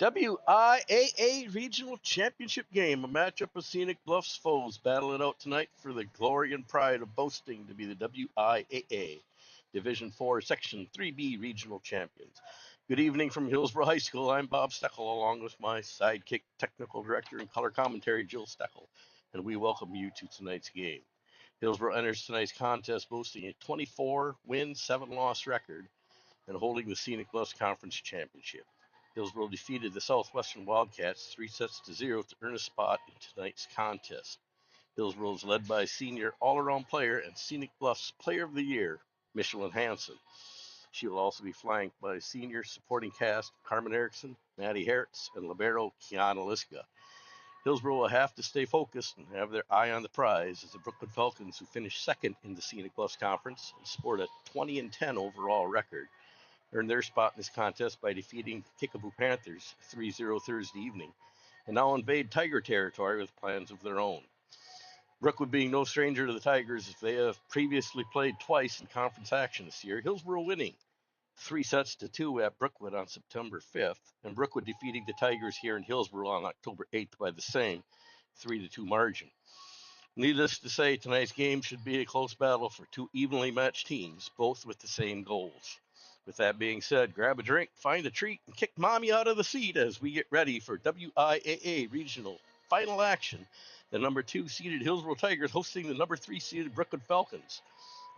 WIAA Regional Championship game, a matchup of Scenic Bluffs foes battle it out tonight for the glory and pride of boasting to be the WIAA Division 4 Section 3B Regional Champions. Good evening from Hillsboro High School. I'm Bob Steckel, along with my sidekick, technical director, and color commentary, Jill Steckel, and we welcome you to tonight's game. Hillsboro enters tonight's contest boasting a 24-win, 7-loss record and holding the Scenic Bluffs Conference Championship. Hillsboro defeated the Southwestern Wildcats 3-0 to earn a spot in tonight's contest. Hillsboro is led by senior all-around player and Scenic Bluffs Player of the Year, Michelin Hansen. She will also be flanked by senior supporting cast Carmen Erickson, Maddie Hertz, and libero Kiana Liska. Hillsboro will have to stay focused and have their eye on the prize as the Brookwood Falcons, who finished second in the Scenic Bluffs Conference and scored a 20-10 overall record, earned their spot in this contest by defeating Kickapoo Panthers 3-0 Thursday evening, and now invade Tiger territory with plans of their own. Brookwood being no stranger to the Tigers, as they have previously played twice in conference action this year, Hillsboro winning 3-2 at Brookwood on September 5th, and Brookwood defeating the Tigers here in Hillsboro on October 8th by the same 3-2 margin. Needless to say, tonight's game should be a close battle for two evenly matched teams, both with the same goals. With that being said, grab a drink, find a treat, and kick mommy out of the seat as we get ready for WIAA Regional Final Action. The number 2 seeded Hillsboro Tigers hosting the number 3 seeded Brookwood Falcons.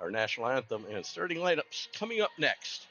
Our national anthem and starting lineups coming up next.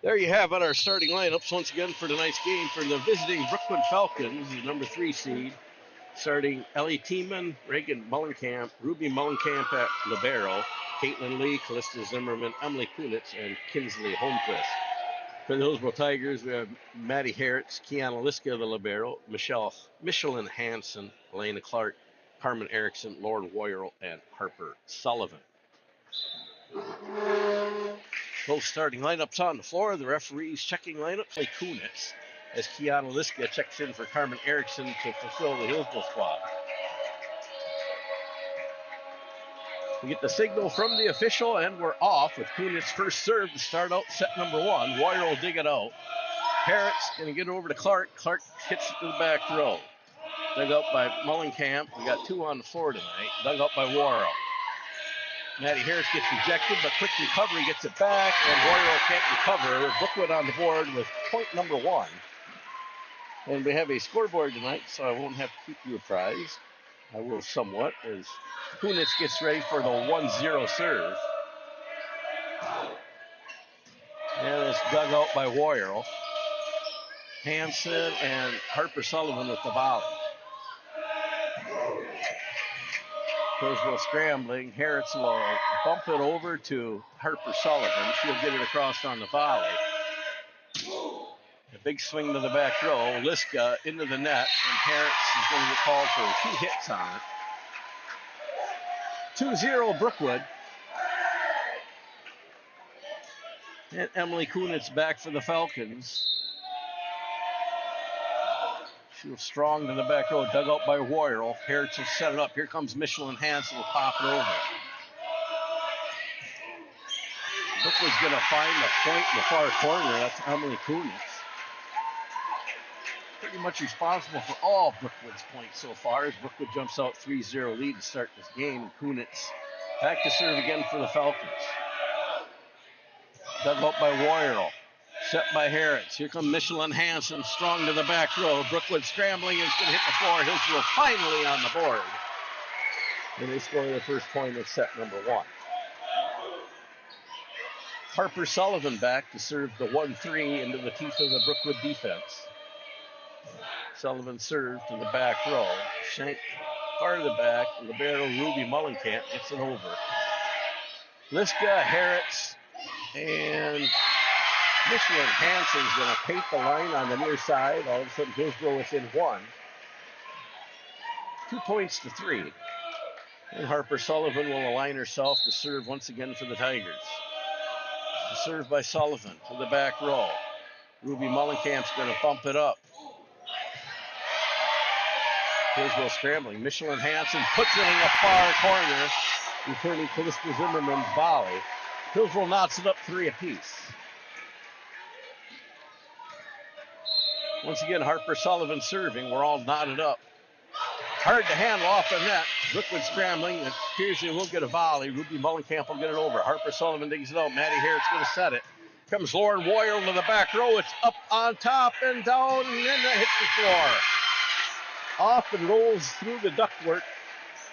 There you have it, our starting lineups once again for tonight's game for the visiting Brookwood Falcons, the number 3 seed. Starting Ellie Tiemann, Reagan Mullenkamp, Ruby Mullenkamp at libero, Caitlin Lee, Callista Zimmerman, Emily Kunitz, and Kinsley Holmquist. For the Hillsboro Tigers, we have Maddie Herritz, Kiana Liska, the libero, Michelin Hansen, Elena Clark, Carmen Erickson, Lauren Woyerl, and Harper Sullivan. Both starting lineups on the floor. The referees checking lineups like Kunitz as Kiana Liska checks in for Carmen Erickson to fulfill the Hillsboro squad. We get the signal from the official, and we're off with Kunitz first serve to start out set number 1. Woyerl will dig it out. Herritz going to get it over to Clark. Clark hits it to the back row. Dug out by Mullenkamp. We got 2 on the floor tonight. Dug out by Woyerl. Maddie Harris gets ejected, but quick recovery gets it back, and Woyerl can't recover. Brookwood on the board with point number 1. And we have a scoreboard tonight, so I won't have to keep you apprised. I will somewhat, as Kunitz gets ready for the 1-0 serve. And it's dug out by Woyerl. Hansen and Harper Sullivan with the volley. Hillsboro scrambling. Herritz will bump it over to Harper Sullivan. She'll get it across on the volley. A big swing to the back row. Liska into the net, and Herritz is going to get called for 2 hits on it. 2-0 Brookwood. And Emily Kunitz back for the Falcons. She was strong to the back row, dug out by Woyerl. Herritz will set it up. Here comes Michelin Hansen, will pop it over. Brookwood's going to find the point in the far corner. That's Emily Kunitz. Pretty much responsible for all Brookwood's points so far as Brookwood jumps out 3-0 lead to start this game. Kunitz back to serve again for the Falcons. Dug out by Woyerl. Set by Herritz. Here comes Michelin Hansen, strong to the back row. Brookwood scrambling and it's going to hit the floor. Hillsboro finally on the board. And they score their first point of set number 1. Harper Sullivan back to serve the 1-3 into the teeth of the Brookwood defense. Sullivan served to the back row. Shank far to the back. Libero Ruby Mullenkamp gets it over. Liska, Herritz, and Michelin Hansen's going to paint the line on the near side. All of a sudden, Hillsboro within 1. 2 points to 3. And Harper Sullivan will align herself to serve once again for the Tigers. The serve by Sullivan to the back row. Ruby Mullenkamp's going to bump it up. Hillsboro scrambling. Michelin Hansen puts it in the far corner, returning to Callista Zimmerman's volley. Hillsboro knots it up 3 apiece. Once again, Harper Sullivan serving. We're all knotted up. Hard to handle off the net. Brookwood scrambling. It appears they will get a volley. Ruby Mullenkamp will get it over. Harper Sullivan digs it out. Maddie Harris going to set it. Comes Lauren Woyerl to the back row. It's up on top and down, and then it hits the floor. Off and rolls through the ductwork.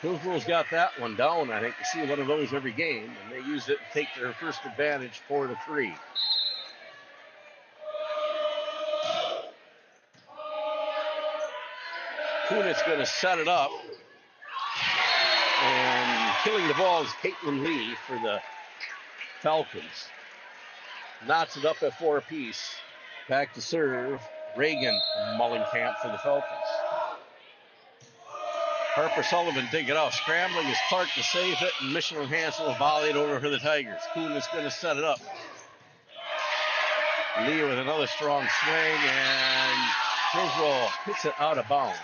Hillsboro's got that one down. I think you see one of those every game, and they use it to take their first advantage 4-3. Kunitz going to set it up. And killing the ball is Caitlin Lee for the Falcons. Knots it up at 4 apiece. Back to serve. Reagan Mullenkamp for the Falcons. Harper Sullivan dig it off. Scrambling is Clark to save it, and Michelin Hansen will volley it over for the Tigers. Kunitz going to set it up. Lee with another strong swing, and Hillsboro hits it out of bounds.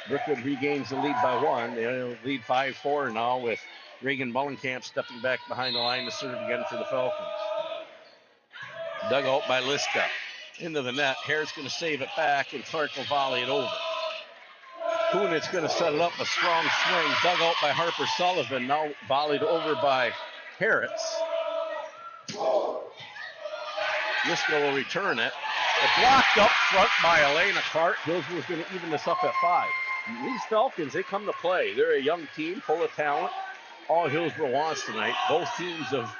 Brookwood regains the lead by 1. They lead 5-4 now with Reagan Mullenkamp stepping back behind the line to serve again for the Falcons. Dug out by Liska. Into the net. Hare's going to save it back, and Clark will volley it over. Kunitz going to set it up. A strong swing. Dug out by Harper Sullivan. Now volleyed over by Herritz. Liska will return it. It's blocked up front by Elena Clark. Hillsboro's going to even this up at 5. These Falcons, they come to play. They're a young team full of talent. All Hillsboro wants tonight. Both teams have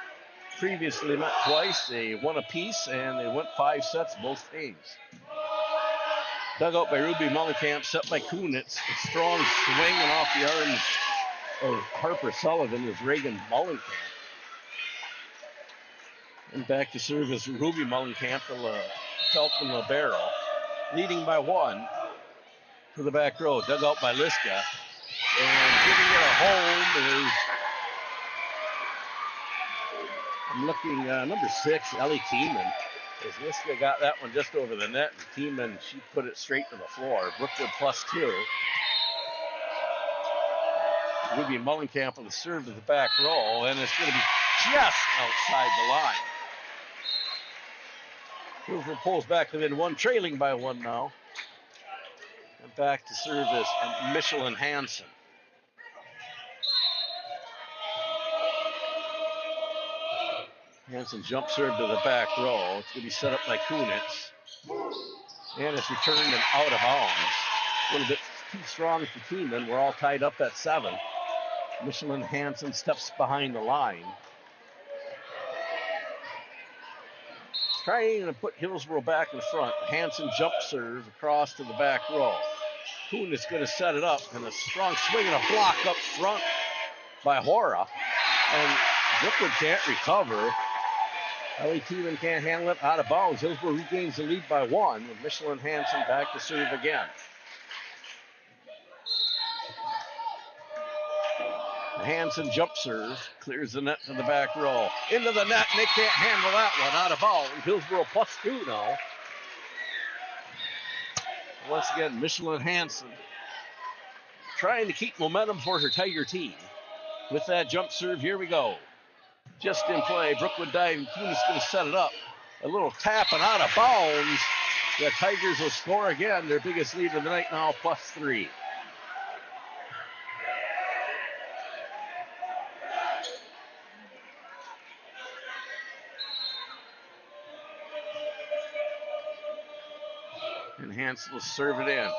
previously met twice. They won a piece, and they went 5 sets both games. Dug out by Ruby Mullenkamp, set by Kunitz. A strong swing and off the arms of Harper Sullivan is Reagan Mullenkamp. And back to serve is Ruby Mullenkamp, the Falcon Libero, leading by 1 to the back row. Dug out by Liska. And giving it a home is, I'm looking, number 6, Ellie Tiemann. As Liska got that one just over the net, and Tiemann, she put it straight to the floor. Brookwood +2. Ruby Mullenkamp on the serve to the back row, and it's going to be just outside the line. Hillsboro pulls back within 1, trailing by 1 now. And back to serve is Michelin Hansen. Hansen jump serve to the back row. It's going to be set up by Kunitz. And it's returned and out of bounds. A little bit too strong for Tiemann. We're all tied up at 7. Michelin Hansen steps behind the line. Trying to put Hillsboro back in front. Hansen jump serve across to the back row. Kunitz going to set it up, and a strong swing and a block up front by Hora. And Brookwood can't recover. Ellie Tiemann can't handle it, out of bounds. Hillsboro regains the lead by 1, with Michelin Hansen back to serve again. The Hansen jump serve clears the net to the back row. Into the net, and they can't handle that one, out of bounds. Hillsboro +2 now. Once again, Michelin Hansen trying to keep momentum for her Tiger team. With that jump serve, here we go. Just in play, Brookwood diving, Kunitz going to set it up. A little tap and out of bounds. The Tigers will score again, their biggest lead of the night now, +3. And Hansen will serve it in.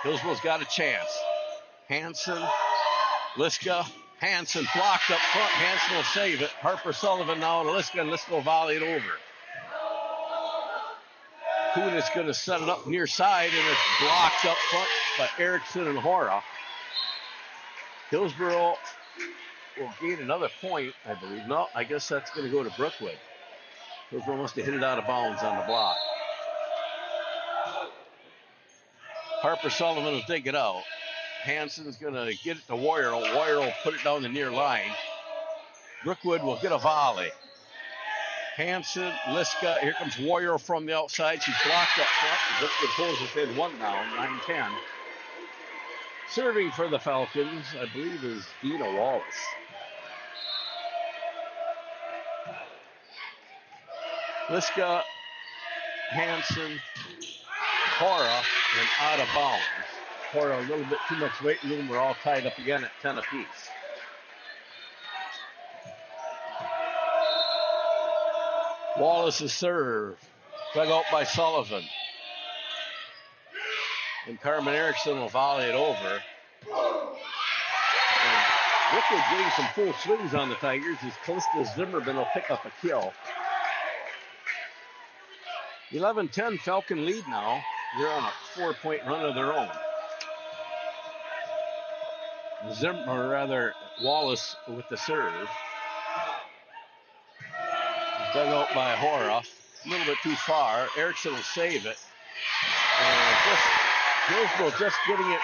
Hillsboro's got a chance. Hansen, Liska, Hansen blocked up front. Hansen will save it. Harper Sullivan now to Liska, and Liska will volley it over. Kunitz going to set it up near side, and it's blocked up front by Erickson and Hora. Hillsboro will gain another point, I believe. No, I guess that's going to go to Brookwood. Hillsboro must have hit it out of bounds on the block. Harper Sullivan will dig it out. Hansen's going to get it to Warrior. Warrior will put it down the near line. Brookwood will get a volley. Hansen, Liska, here comes Warrior from the outside. She's blocked up front. Brookwood pulls within 1 now, 9-10. Serving for the Falcons, I believe, is Dina Wallace. Liska, Hansen, Hora, and out of bounds. Hora a little bit too much weight room. We're all tied up again at 10 apiece. Wallace's serve. Dug out by Sullivan. And Carmen Erickson will volley it over. And Brookwood getting some full swings on the Tigers as Calista Zimmerman will pick up a kill. 11-10 Falcon lead now. They're on a 4-point run of their own. Wallace with the serve. Dug out by Hora. A little bit too far. Erickson will save it. And Hillsboro just getting it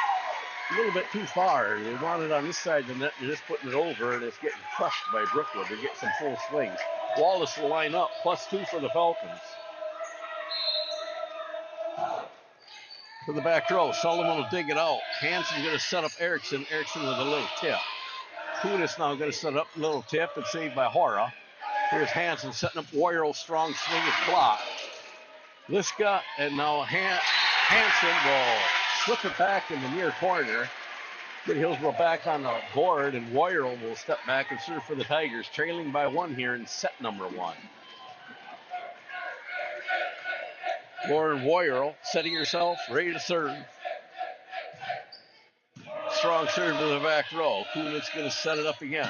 a little bit too far. They want it on this side of the net. They're just putting it over, and it's getting crushed by Brookwood. They get some full swings. Wallace will line up. +2 for the Falcons. To the back row. Sullivan will dig it out. Hansen's going to set up Erickson. Erickson with a little tip. Kunitz now going to set up a little tip and saved by Hora. Here's Hansen setting up Warrior. Strong swing is blocked. Liska, and now Hansen will slip it back in the near corner. Get Hillsboro back on the board, and Warrior will step back and serve for the Tigers, trailing by 1 here in set number 1. Lauren Warrior setting herself, ready to serve. Strong serve to the back row. Kunitz going to set it up again.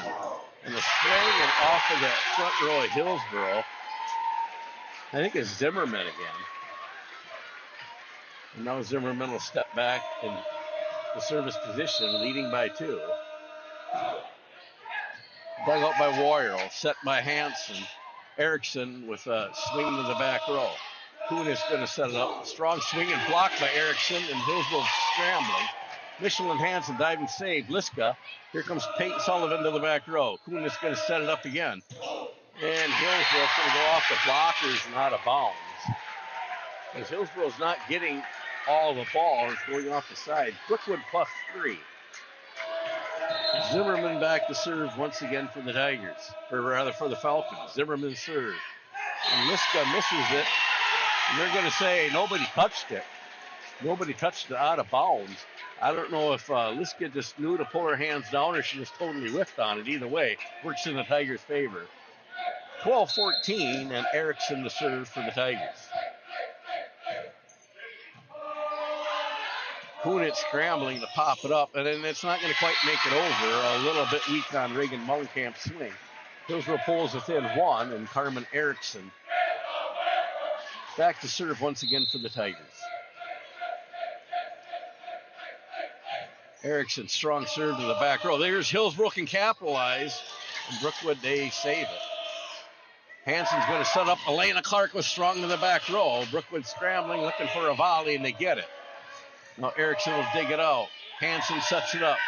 And the swing and off of the front row of Hillsboro. I think it's Zimmerman again. And now Zimmerman will step back in the service position, leading by 2. Dug out by Warrior, set by Hansen. Erickson with a swing to the back row. Kuhn is going to set it up. Strong swing and blocked by Erickson, and Hillsboro scrambling. Michelin Hansen diving save. Liska. Here comes Peyton Sullivan to the back row. Kuhn is going to set it up again. And Hillsboro's going to go off the blockers and out of bounds. As Hillsboro's not getting all the ball, it's going off the side. Brookwood +3. Zimmerman back to serve once again for the Tigers, or rather for the Falcons. Zimmerman serve. And Liska misses it. And they're going to say nobody touched it. Nobody touched it out of bounds. I don't know if Liska just knew to pull her hands down or she just totally whiffed on it. Either way, works in the Tigers' favor. 12-14, and Erickson to serve for the Tigers. Kunitz scrambling to pop it up, and then it's not going to quite make it over. A little bit weak on Reagan Mullenkamp's swing. Hillsboro pulls within 1, and Carmen Erickson back to serve once again for the Tigers. Erickson, strong serve to the back row. There's Hillsboro can capitalize, and Brookwood, they save it. Hansen's going to set up. Elena Clark was strong to the back row. Brookwood scrambling, looking for a volley, and they get it. Now Erickson will dig it out. Hansen sets it up.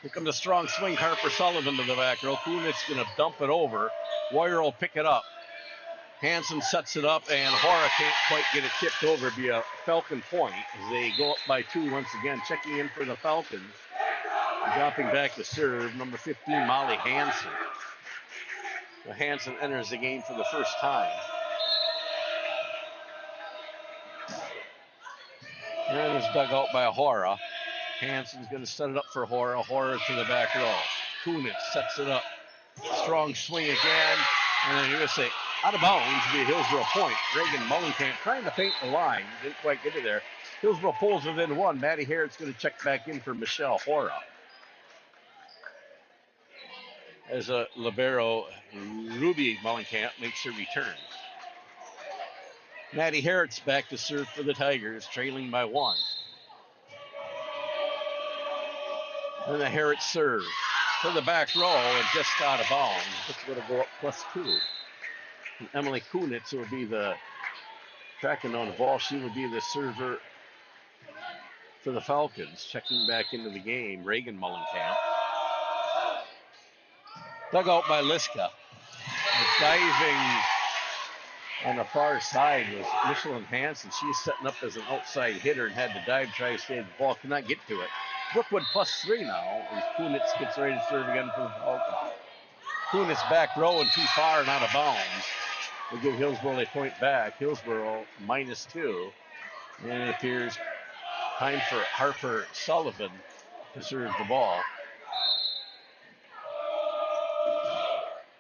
Here comes a strong swing. Harper Sullivan to the back row. Kunitz going to dump it over. Warrior will pick it up. Hansen sets it up, and Hora can't quite get it tipped over. It'll be a Falcon point as they go up by 2 once again. Checking in for the Falcons. Dropping back to serve, number 15, Molly Hansen. Well, Hansen enters the game for the first time. And it's dug out by Hora. Hansen's going to set it up for Hora. Hora to the back row. Kunitz sets it up. Strong swing again. And then you're going to say, out of bounds, be a Hillsboro point. Reagan Mullenkamp trying to paint the line. Didn't quite get it there. Hillsboro pulls within 1. Maddie Harrod's going to check back in for Michelle Hora. As a libero, Ruby Mullenkamp makes her return. Maddie Harrod's back to serve for the Tigers, trailing by 1. And the Harrod serve to the back row and just out of bounds. It's going to go up +2. And Emily Kunitz will be the tracking on the ball. She will be the server for the Falcons. Checking back into the game, Reagan Mullenkamp. Dug out by Liska. Diving on the far side was Michelin Hansen. She's setting up as an outside hitter and had to dive, try to stay the ball. Could not get to it. Brookwood +3 now as Kunitz gets ready to serve again for the Falcons. Kunitz back row and too far and out of bounds. They give Hillsboro a point back. Hillsboro -2. And it appears time for Harper Sullivan to serve the ball.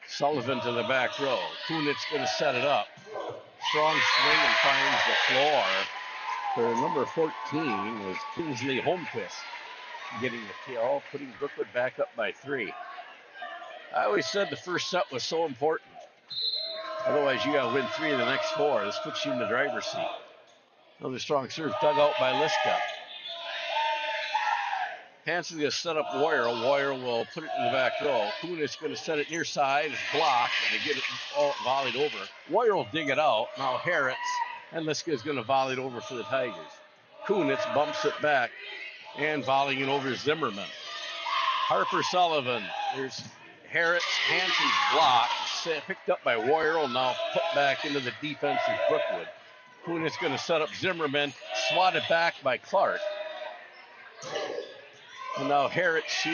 Sullivan to the back row. Kunitz going to set it up. Strong swing and finds the floor. For number 14 was Kingsley Holmquist getting the kill, putting Brookwood back up by 3. I always said the first set was so important. Otherwise, you got to win 3 of the next 4. This puts you in the driver's seat. Another strong serve dug out by Liska. Hansen's going to set up Warrior. Warrior will put it in the back row. Kunitz going to set it near side. It's blocked, and they get it all volleyed over. Warrior will dig it out. Now Harris and Liska is going to volley it over for the Tigers. Kunitz bumps it back and volleying it over Zimmerman. Harper Sullivan. There's Harris. Hansen's blocked. Picked up by Warrior. Now put back into the defense of Brookwood. Kunitz going to set up Zimmerman. Swatted back by Clark. And now Harris, she'll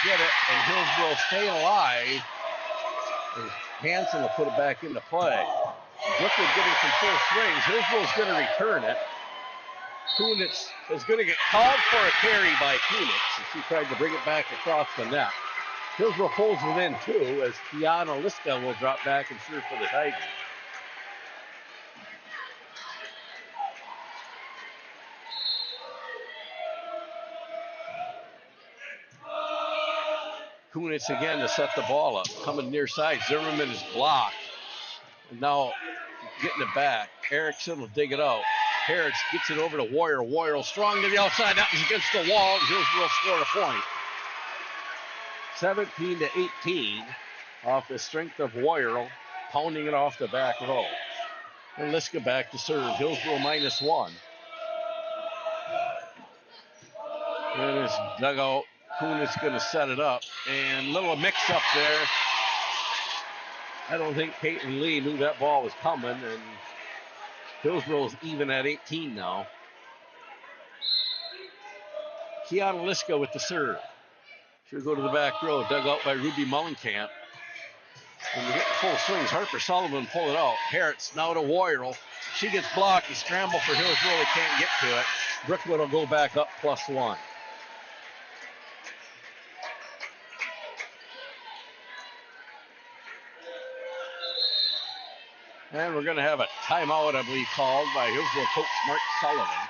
get it, and Hillsboro staying alive. And Hansen will put it back into play. Brookwood getting some full swings. Hillsboro's going to return it. Kunitz is going to get called for a carry by Kunitz as she tried to bring it back across the net. Hillsboro pulls within 2 as Tiana Liska will drop back and serve for the Tigers. Kunitz again to set the ball up. Coming near side. Zimmerman is blocked. And now getting it back. Erickson will dig it out. Harris gets it over to Warrior. Warrior strong to the outside. That was against the wall. Hillsboro scored a point. 17-18 off the strength of Warrior, pounding it off the back row. And Liska back to serve. Hillsboro -1. And this dugout. Kunitz going to set it up. And little mix up there. I don't think Peyton Lee knew that ball was coming. And Hillsboro's even at 18 now. Kiana Liska with the serve. She'll go to the back row, dug out by Ruby Mullenkamp. When we get full swings, Harper Sullivan pull it out. Hertz now to Warrior. She gets blocked. He scramble for Hillsboro. They can't get to it. Brookwood will go back up +1. And we're going to have a timeout, I believe, called by Hillsboro coach Mark Sullivan.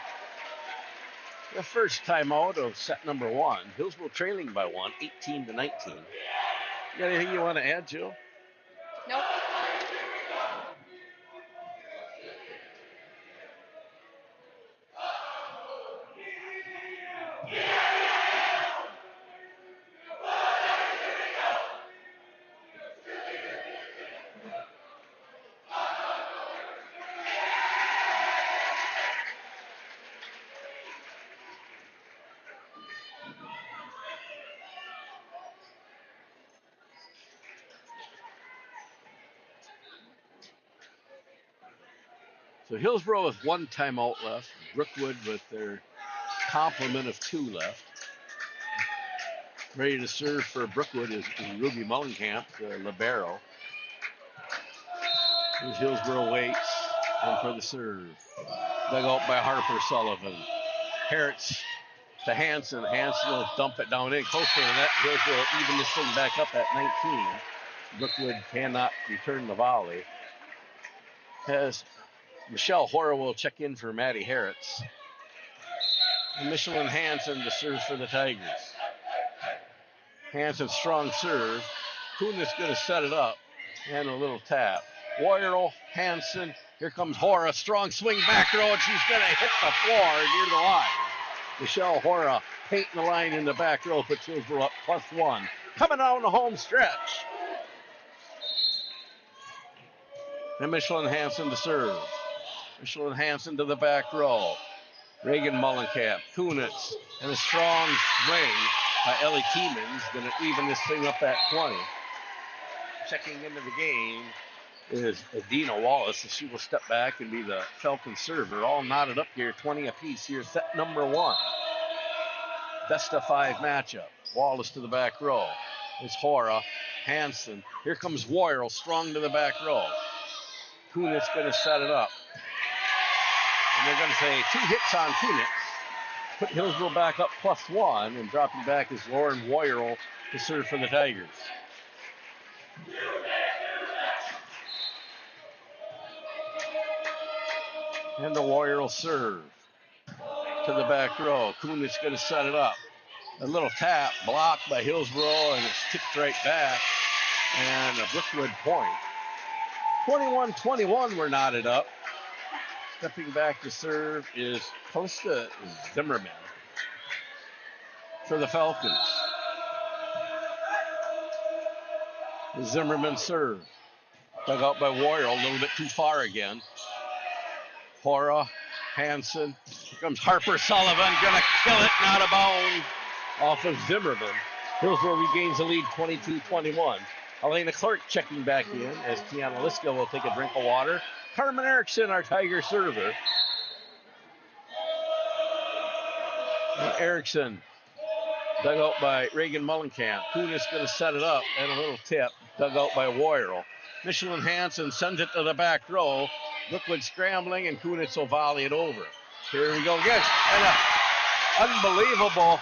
The first timeout of set number 1. Hillsboro trailing by 1, 18-19. You got anything you want to add, Jill? Nope. So Hillsboro with 1 timeout left. Brookwood with their complement of 2 left. Ready to serve for Brookwood is Ruby Mullenkamp, the libero. As Hillsboro waits and for the serve. Dug out by Harper Sullivan. Hertz to Hanson. Hanson will dump it down in closer to the net. Hillsboro even this thing back up at 19. Brookwood cannot return the volley. As Michelle Hora will check in for Maddie Hertz. And Michelin Hanson to serve for the Tigers. Hanson strong serve. Kunis going to set it up. And a little tap. Warrior, Hanson. Here comes Hora. Strong swing back row. And she's going to hit the floor near the line. Michelle Hora painting the line in the back row. Puts Hillsboro up +1. Coming down the home stretch. And Michelin Hanson to serve. Michelin Hanson to the back row. Reagan Mullenkamp, Kunitz, and a strong swing by Ellie Tiemens. Going to even this thing up at 20. Checking into the game is Adina Wallace. She will step back and be the Falcon server. All knotted up here, 20 apiece. Here's set number 1. Best of 5 matchup. Wallace to the back row. It's Hora, Hanson. Here comes Warrior, strong to the back row. Kunitz going to set it up. And they're going to say 2 hits on Kunitz. Put Hillsboro back up +1, and dropping back is Lauren Warrior to serve for the Tigers. And the Warrior will serve to the back row. Kunitz going to set it up. A little tap blocked by Hillsboro, and it's tipped right back. And a Brookwood point. 21-21, we're knotted up. Stepping back to serve is Costa Zimmerman for the Falcons. The Zimmerman serve. Dug out by Warrior, a little bit too far again. Hora, Hanson. Here comes Harper Sullivan, gonna kill it, not a bound off of Zimmerman. Hillsboro regains the lead 22-21. Elena Clark checking back in as Kiana Liska will take a drink of water. Carmen Erickson, our Tiger server. And Erickson, dug out by Reagan Mullenkamp. Kunis going to set it up, and a little tip, dug out by Warrior. Michelin Hanson sends it to the back row. Brookwood scrambling, and Kunitz will volley it over. Here we go again. And unbelievable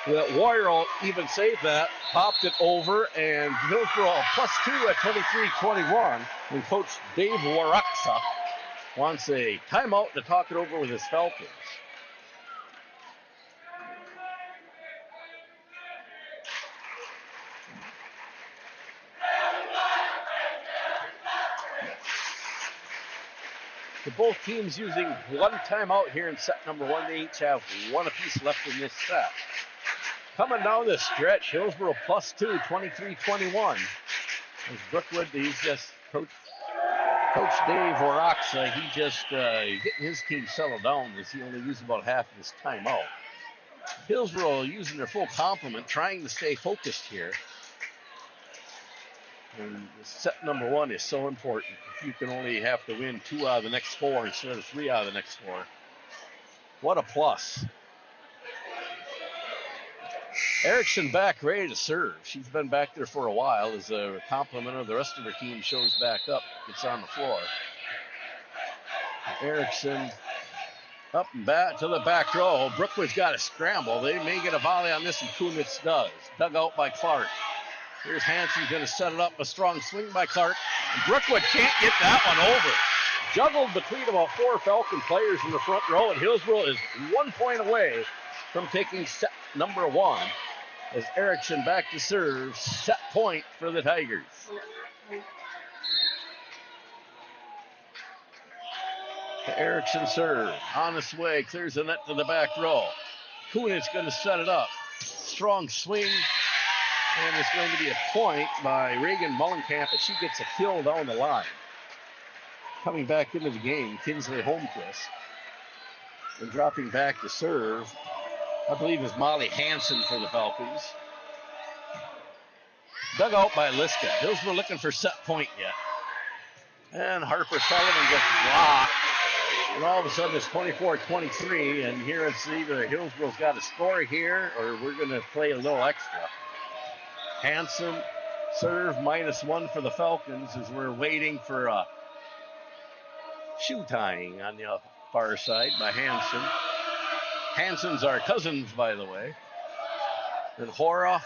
that Warrior even saved that, popped it over, and Hillsboro +2 at 23-21. And Coach Dave Waraksa wants a timeout to talk it over with his Falcons. To both teams using one timeout here in set number one. They each have one apiece left in this set. Coming down the stretch, Hillsboro +2, 23-21. As Brookwood, he's just Coach Dave Waraxa, he just getting his team settled down as he only used about half of his timeout. Hillsboro using their full complement, trying to stay focused here. And set number one is so important. If you can only have to win 2 out of the next 4 instead of 3 out of the next 4. What a plus. Erickson back ready to serve. She's been back there for a while as a complement of the rest of her team shows back up. Gets on the floor. Erickson up and back to the back row. Brookwood's got to scramble. They may get a volley on this, and Kunitz does. Dug out by Clark. Here's Hansen going to set it up. A strong swing by Clark. And Brookwood can't get that one over. Juggled between about 4 Falcon players in the front row, and Hillsboro is 1 point away from taking set number 1. As Erickson back to serve, set point for the Tigers. The Erickson serve, on its way, clears the net to the back row. Kunitz going to set it up. Strong swing, and it's going to be a point by Reagan Mullenkamp as she gets a kill down the line. Coming back into the game, Kinsley Holmquist. And dropping back to serve, I believe is Molly Hansen for the Falcons. Dug out by Liska. Hillsboro looking for set point yet. And Harper Sullivan gets blocked. And all of a sudden it's 24-23. And here it's either Hillsboro's got to score here or we're going to play a little extra. Hansen serve -1 for the Falcons as we're waiting for a shoe tying on the far side by Hansen. Hansen's our cousins, by the way. And Hora,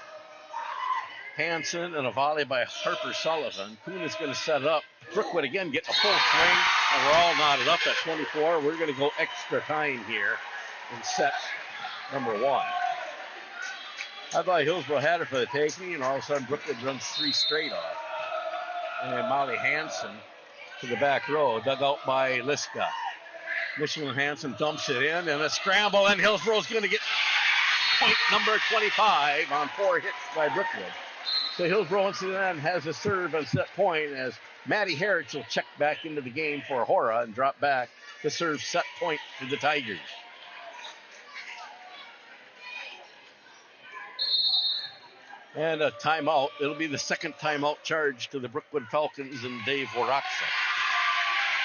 Hansen, and a volley by Harper Sullivan. Kuhn is going to set it up. Brookwood again getting a full swing, and we're all knotted up at 24. We're going to go extra time here in set number 1. I thought Hillsboro had it for the taking, and all of a sudden Brookwood runs 3 straight off. And Molly Hansen to the back row, dug out by Liska. Michelin Hansen dumps it in, and a scramble, and Hillsboro's going to get point number 25 on 4 hits by Brookwood. So Hillsboro once again has a serve and set point as Maddie Herritz will check back into the game for Hora and drop back to serve set point to the Tigers. And a timeout. It'll be the second timeout charge to the Brookwood Falcons and Dave Waraxa.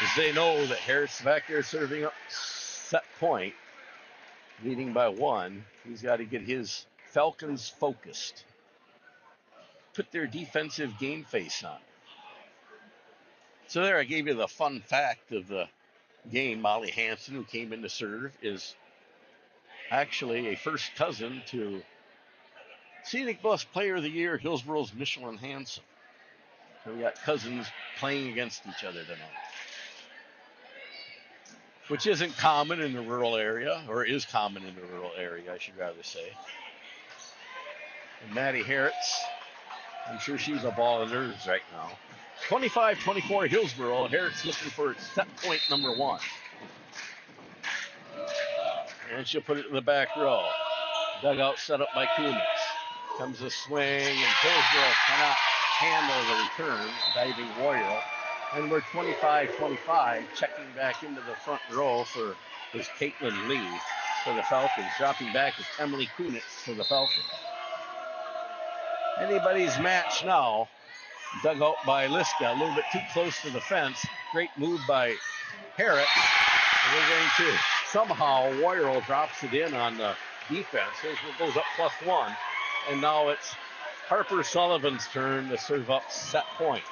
As they know that Harris back there serving up set point, leading by 1. He's got to get his Falcons focused. Put their defensive game face on. So there I gave you the fun fact of the game. Molly Hansen, who came in to serve, is actually a first cousin to Scenic Bus Player of the Year, Hillsboro's Michelin Hansen. So we got cousins playing against each other tonight, which isn't common in the rural area, or is common in the rural area, I should rather say. And Maddie Herritz, I'm sure she's a ball of nerves right now. 25-24 Hillsboro. Herritz looking for set point number 1. And she'll put it in the back row. Dugout set up by Kunitz. Comes a swing, and Hillsboro cannot handle the return. Diving Royal. And we're 25-25, checking back into the front row for is Caitlin Lee for the Falcons. Dropping back is Emily Kunitz for the Falcons. Anybody's match now. Dug out by Liska, a little bit too close to the fence. Great move by Herrick. And we're going to somehow, Royal drops it in on the defense. It goes up +1. And now it's Harper Sullivan's turn to serve up set point.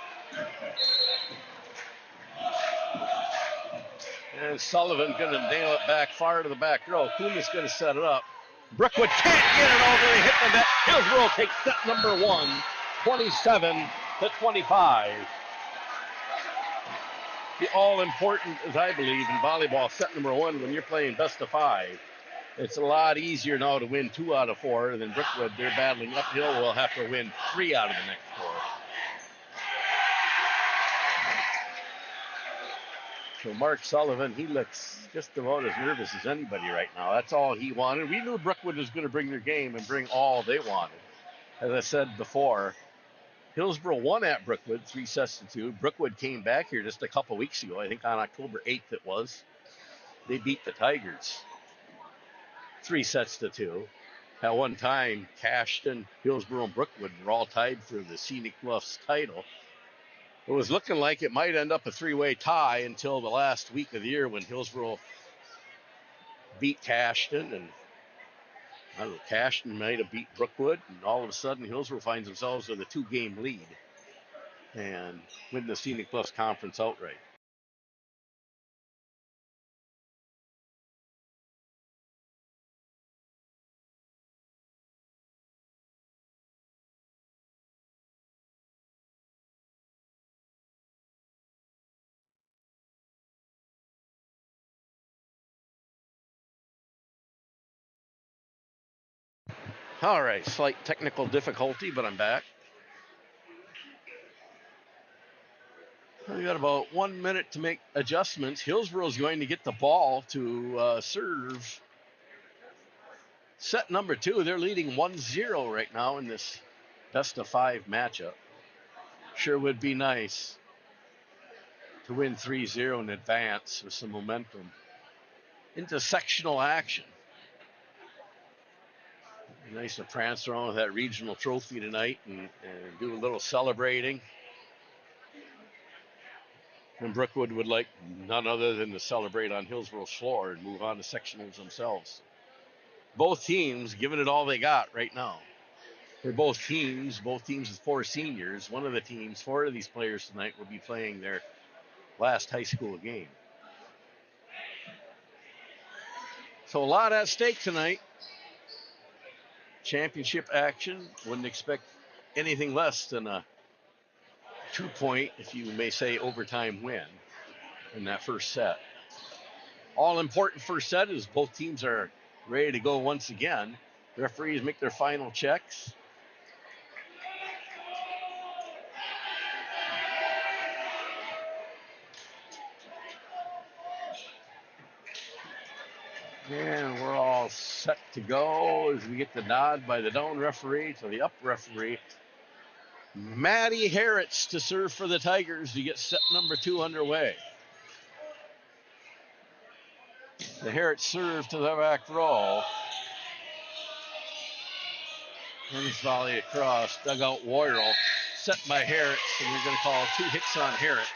And Sullivan going to nail it back far to the back row. Kuhn is going to set it up. Brookwood can't get it over. They hit the net. Hillsboro takes set number 1, 27-25. The all-important, as I believe, in volleyball, set number 1 when you're playing best of 5. It's a lot easier now to win 2 out of 4 than Brookwood. They're battling uphill. We'll have to win 3 out of the next 4. So Mark Sullivan, he looks just about as nervous as anybody right now. That's all he wanted. We knew Brookwood was going to bring their game and bring all they wanted. As I said before, Hillsboro won at Brookwood 3-2. Brookwood came back here just a couple weeks ago. I think on October 8th it was. They beat the Tigers 3-2. At one time, Cashton, Hillsboro, and Brookwood were all tied for the Scenic Bluffs title. It was looking like it might end up a three-way tie until the last week of the year when Hillsboro beat Cashton, and I don't know, Cashton might have beat Brookwood, and all of a sudden Hillsboro finds themselves with a 2-game lead and win the Scenic Bluffs Conference outright. All right, slight technical difficulty, but I'm back. We got about 1 minute to make adjustments. Hillsboro is going to get the ball to serve set number 2. They're leading 1-0 right now in this best-of-5 matchup. Sure would be nice to win 3-0 in advance with some momentum into sectional action. Nice to prance around with that regional trophy tonight and do a little celebrating. And Brookwood would like none other than to celebrate on Hillsboro's floor and move on to sectionals themselves. Both teams giving it all they got right now. For both teams with 4 seniors. One of the teams, 4 of these players tonight will be playing their last high school game. So a lot at stake tonight. Championship action. Wouldn't expect anything less than a 2-point, if you may say, overtime win in that first set. All important first set is both teams are ready to go once again. Referees make their final checks. And we're all set to go as we get the nod by the down referee to the up referee. Maddie Harritz to serve for the Tigers to get set number 2 underway. The Harritz serve to the back row. And it's volley across. Dugout Royal set by Harritz, and we're going to call 2 hits on Harritz.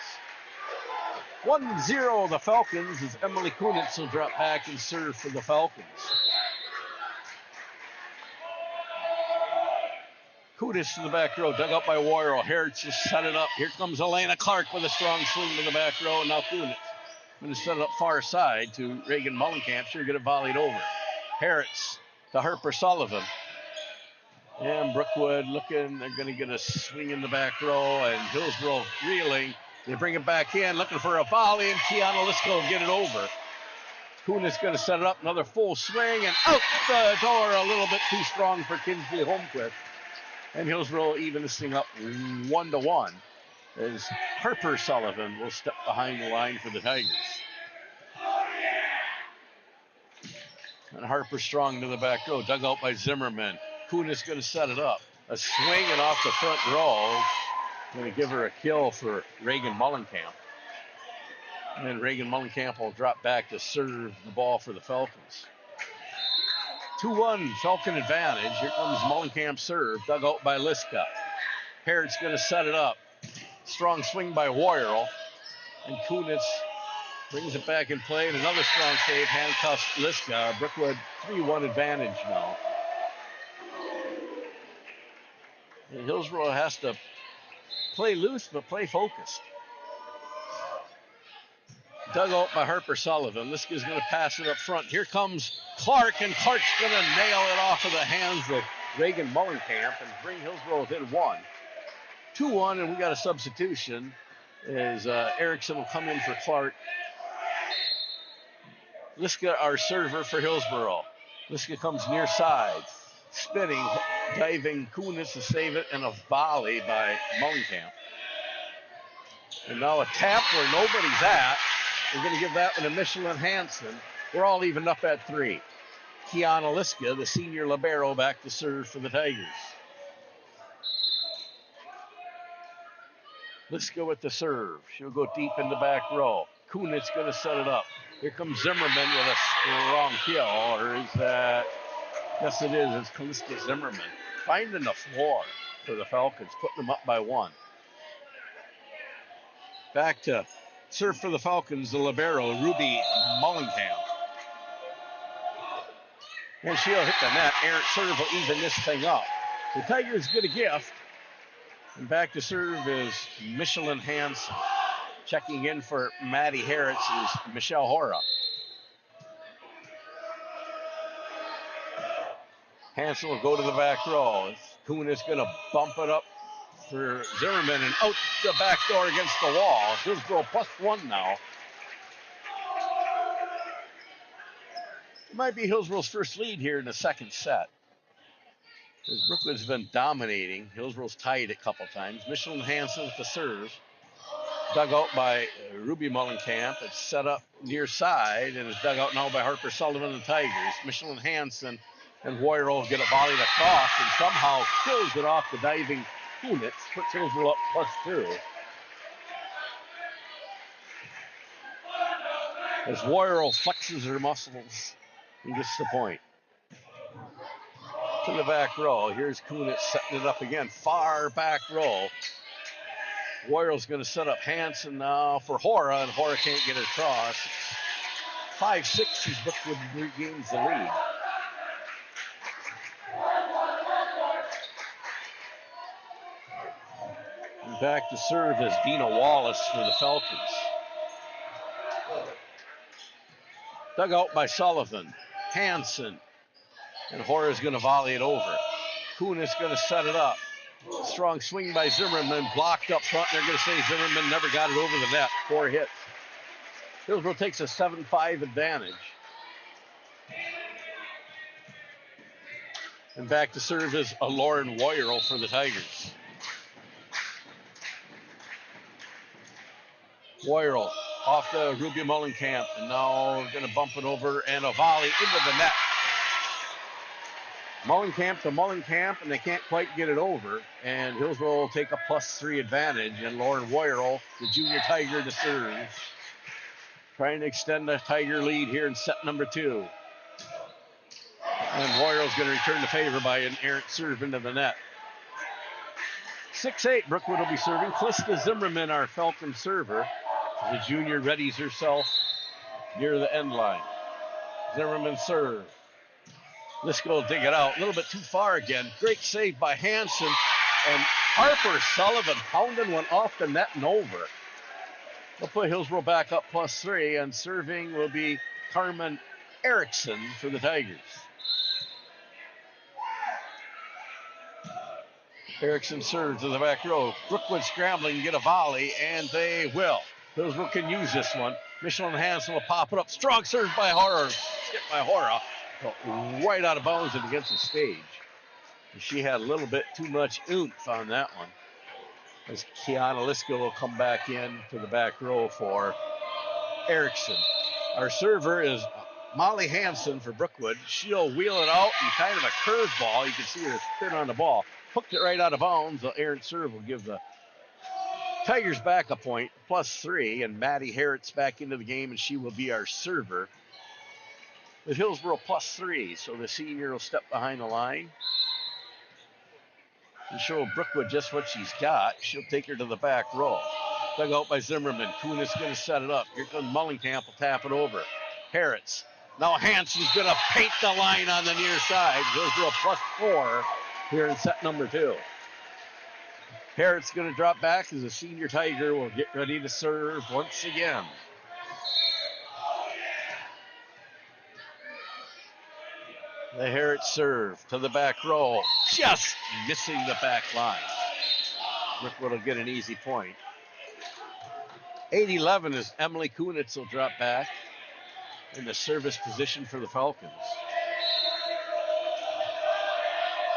1-0 the Falcons as Emily Kunitz will drop back and serve for the Falcons. Kunitz to the back row, dug up by Royal. Harritz just set it up. Here comes Elena Clark with a strong swing to the back row, and now Kunitz going to set it up far side to Reagan Mullenkamp. She'll get it volleyed over. Harritz to Harper Sullivan. And Brookwood looking, they're going to get a swing in the back row, and Hillsboro reeling. They bring it back in, looking for a volley, and Kiana Lisko will get it over. Kunitz going to set it up, another full swing, and out the door, a little bit too strong for Kinsley Holmquist. And Hillsboro even this thing up 1-1 as Harper Sullivan will step behind the line for the Tigers. And Harper strong to the back row, dug out by Zimmerman. Kunitz going to set it up. A swing and off the front row. Going to give her a kill for Reagan Mullenkamp. And then Reagan Mullenkamp will drop back to serve the ball for the Falcons. 2-1 Falcon advantage. Here comes Mullenkamp serve, dug out by Liska. Harrod's going to set it up. Strong swing by Royal. And Kunitz brings it back in play. And another strong save, handcuffs Liska. Brookwood 3-1 advantage now. And Hillsboro has to play loose, but play focused. Dug out by Harper Sullivan. Liska's going to pass it up front. Here comes Clark, and Clark's going to nail it off of the hands of Reagan Mullenkamp and bring Hillsboro within 1. 2-1, and we got a substitution as Erickson will come in for Clark. Liska, our server for Hillsboro. Liska comes near side. Spinning, diving, Kunitz to save it, and a volley by Mullenkamp. And now a tap where nobody's at We're going to give that one to Michelin Hansen. We're all even up at 3. Kiana Liska, the senior libero, back to serve for the Tigers. Liska with the serve. She'll go deep in the back row. Kunitz going to set it up. Here comes Zimmerman with a strong kill. Or is that? Yes, it is. It's Kalista Zimmerman finding the floor for the Falcons, putting them up by 1. Back to serve for the Falcons, the libero, Ruby Mullingham. And she'll hit the net. Errant serve will even this thing up. The Tigers get a gift. And back to serve is Michelin Hansen. Checking in for Maddie Harris is Michelle Hora. Hansen will go to the back row. Kuhn is going to bump it up for Zimmerman and out the back door against the wall. Hillsboro +1 now. It might be Hillsboro's first lead here in the second set. As Brookwood's been dominating. Hillsboro's tied a couple times. Michelin Hansen with the serve. Dug out by Ruby Mullenkamp. It's set up near side and is dug out now by Harper Sullivan and the Tigers. Michelin Hansen and Warrior will get a volley across and somehow kills it off the diving Kunitz. Puts Hillsboro up +2. As Warrior flexes her muscles and gets the point. To the back row. Here's Kunitz setting it up again. Far back row. Warrior's going to set up Hansen now for Hora, and Hora can't get it across. 5-6 as Brookwood regains the lead. And back to serve is Dina Wallace for the Falcons. Dug out by Sullivan. Hansen. And Hora's going to volley it over. Kuhn is going to set it up. Strong swing by Zimmerman, blocked up front. They're going to say Zimmerman never got it over the net. 4 hits. Hillsboro takes a 7-5 advantage. And back to serve is Lauren Warrior for the Tigers. Warrior off the Ruby Mullenkamp, and now going to bump it over and a volley into the net. Mullenkamp to Mullenkamp, and they can't quite get it over. And Hillsboro will take a +3 advantage. And Lauren Warrior, the junior Tiger, to serve. Trying to extend the Tiger lead here in set number 2. And Warrior's going to return the favor by an errant serve into the net. 6-8, Brookwood will be serving. Kalista Zimmerman, our Falcon server. The junior readies herself near the end line. Zimmerman serve. Liska will dig it out. A little bit too far again. Great save by Hansen. And Harper Sullivan pounding one off the net and over. They'll put Hillsboro back up +3. And serving will be Carmen Erickson for the Tigers. Erickson serves to the back row. Brookwood scrambling, get a volley, and they will. Hillsboro can use this one. Michelin Hansen will pop it up. Strong serve by Hora. Skip by Hora. Right out of bounds and against the stage. She had a little bit too much oomph on that one. As Kiana Liska will come back in to the back row for Erickson. Our server is Molly Hansen for Brookwood. She'll wheel it out and kind of a curveball. You can see her spin on the ball. Hooked it right out of bounds. The errant serve will give the Tigers back a point, +3. And Maddie Harris back into the game, and she will be our server. With Hillsboro +3, so the senior will step behind the line and show Brookwood just what she's got. She'll take her to the back row. Dug out by Zimmerman. Kuhn is going to set it up. Here comes Mullenkamp, will tap it over. Harris. Now Hansen's going to paint the line on the near side. Hillsboro +4 here in set number 2. Harris going to drop back as the senior Tiger will get ready to serve once again. The Harris serve to the back row, just missing the back line. Brookwood will get an easy point. 8-11 as Emily Kunitz will drop back in the service position for the Falcons.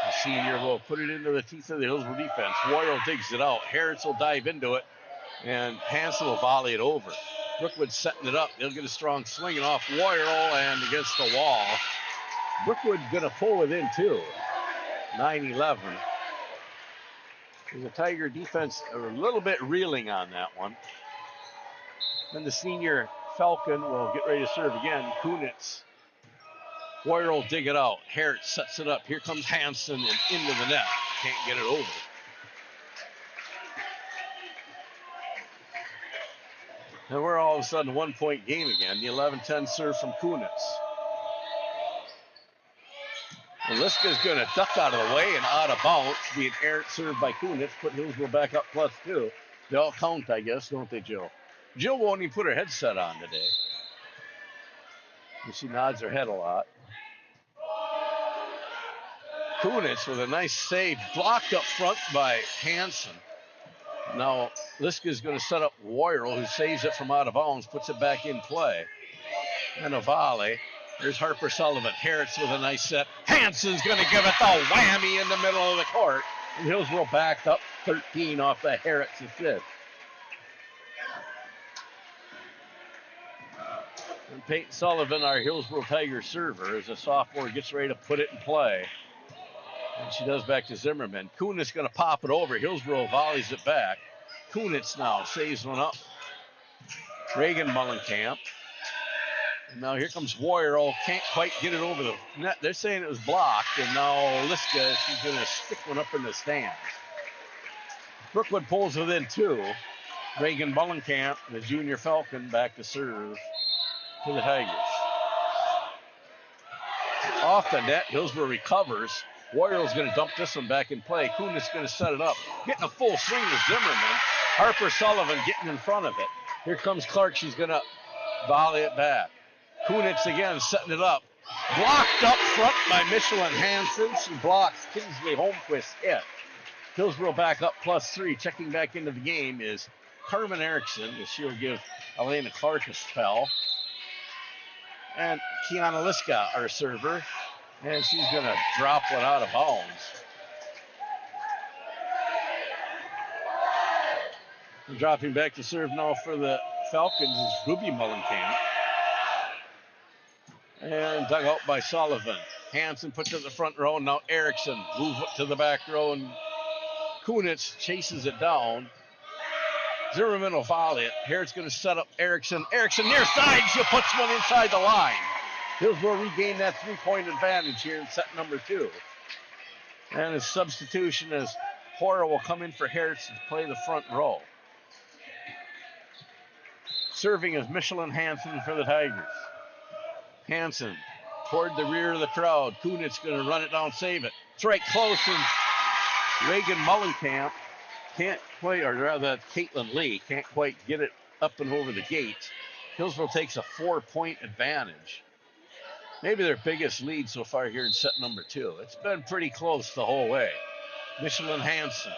The senior will put it into the teeth of the Hillsboro defense. Warrior digs it out. Harris will dive into it, and Hansen will volley it over. Brookwood setting it up. They'll get a strong swing off Woyerl and against the wall. Brookwood going to pull within two. 9-11. The Tiger defense a little bit reeling on that one. Then the senior Falcon will get ready to serve again. Kunitz. Woyerl dig it out. Hertz sets it up. Here comes Hansen and into the net. Can't get it over. And we're all of a sudden a 1-point game again. The 11-10 serve from Kunitz. Liska's going to duck out of the way and out of bounds. Being errant served by Kunitz. Put Hillsboro back up +2. They all count, I guess, don't they, Jill? Jill won't even put her headset on today. She nods her head a lot. Kunitz with a nice save. Blocked up front by Hansen. Now, Liska's going to set up Woyerl, who saves it from out of bounds, puts it back in play. And a volley. There's Harper Sullivan. Hertz with a nice set. Hansen's going to give it the whammy in the middle of the court. And Hillsboro backed up 13 off the Hertz assist. And Peyton Sullivan, our Hillsboro Tiger server, as a sophomore, gets ready to put it in play. And she does back to Zimmerman. Kunitz going to pop it over. Hillsboro volleys it back. Kunitz now saves one up. Reagan Mullenkamp. And now here comes Woyerl. Can't quite get it over the net. They're saying it was blocked. And now Liska, she's going to stick one up in the stands. Brookwood pulls within two. Reagan Mullenkamp, the junior Falcon, back to serve to the Tigers. Off the net, Hillsboro recovers. Woyerl's going to dump this one back in play. Kunitz going to set it up. Getting a full swing with Zimmerman. Harper Sullivan getting in front of it. Here comes Clark. She's going to volley it back. Kunitz again setting it up. Blocked up front by Michelin Hansen. She blocks Kinsley Holmquist's hit. Hillsboro back up +3. Checking back into the game is Carmen Erickson. She'll give Elena Clark a spell. And Kiana Liska, our server. And she's going to drop one out of bounds. And dropping back to serve now for the Falcons is Ruby Mullenkamp. And dug out by Sullivan. Hansen puts it in the front row. Now Erickson moves it to the back row. And Kunitz chases it down. Zimmerman will volley it. Here's going to set up Erickson. Erickson near side. She puts one inside the line. Hillsboro regain that 3-point advantage here in set number 2. And his substitution is Hora will come in for Hertz to play the front row. Serving is Michelin Hansen for the Tigers. Hansen toward the rear of the crowd. Kunitz going to run it down, save it. It's right close, and Reagan Mullenkamp can't play, or rather Caitlin Lee can't quite get it up and over the gate. Hillsboro takes a 4-point advantage. Maybe their biggest lead so far here in set number 2. It's been pretty close the whole way. Michelin Hansen.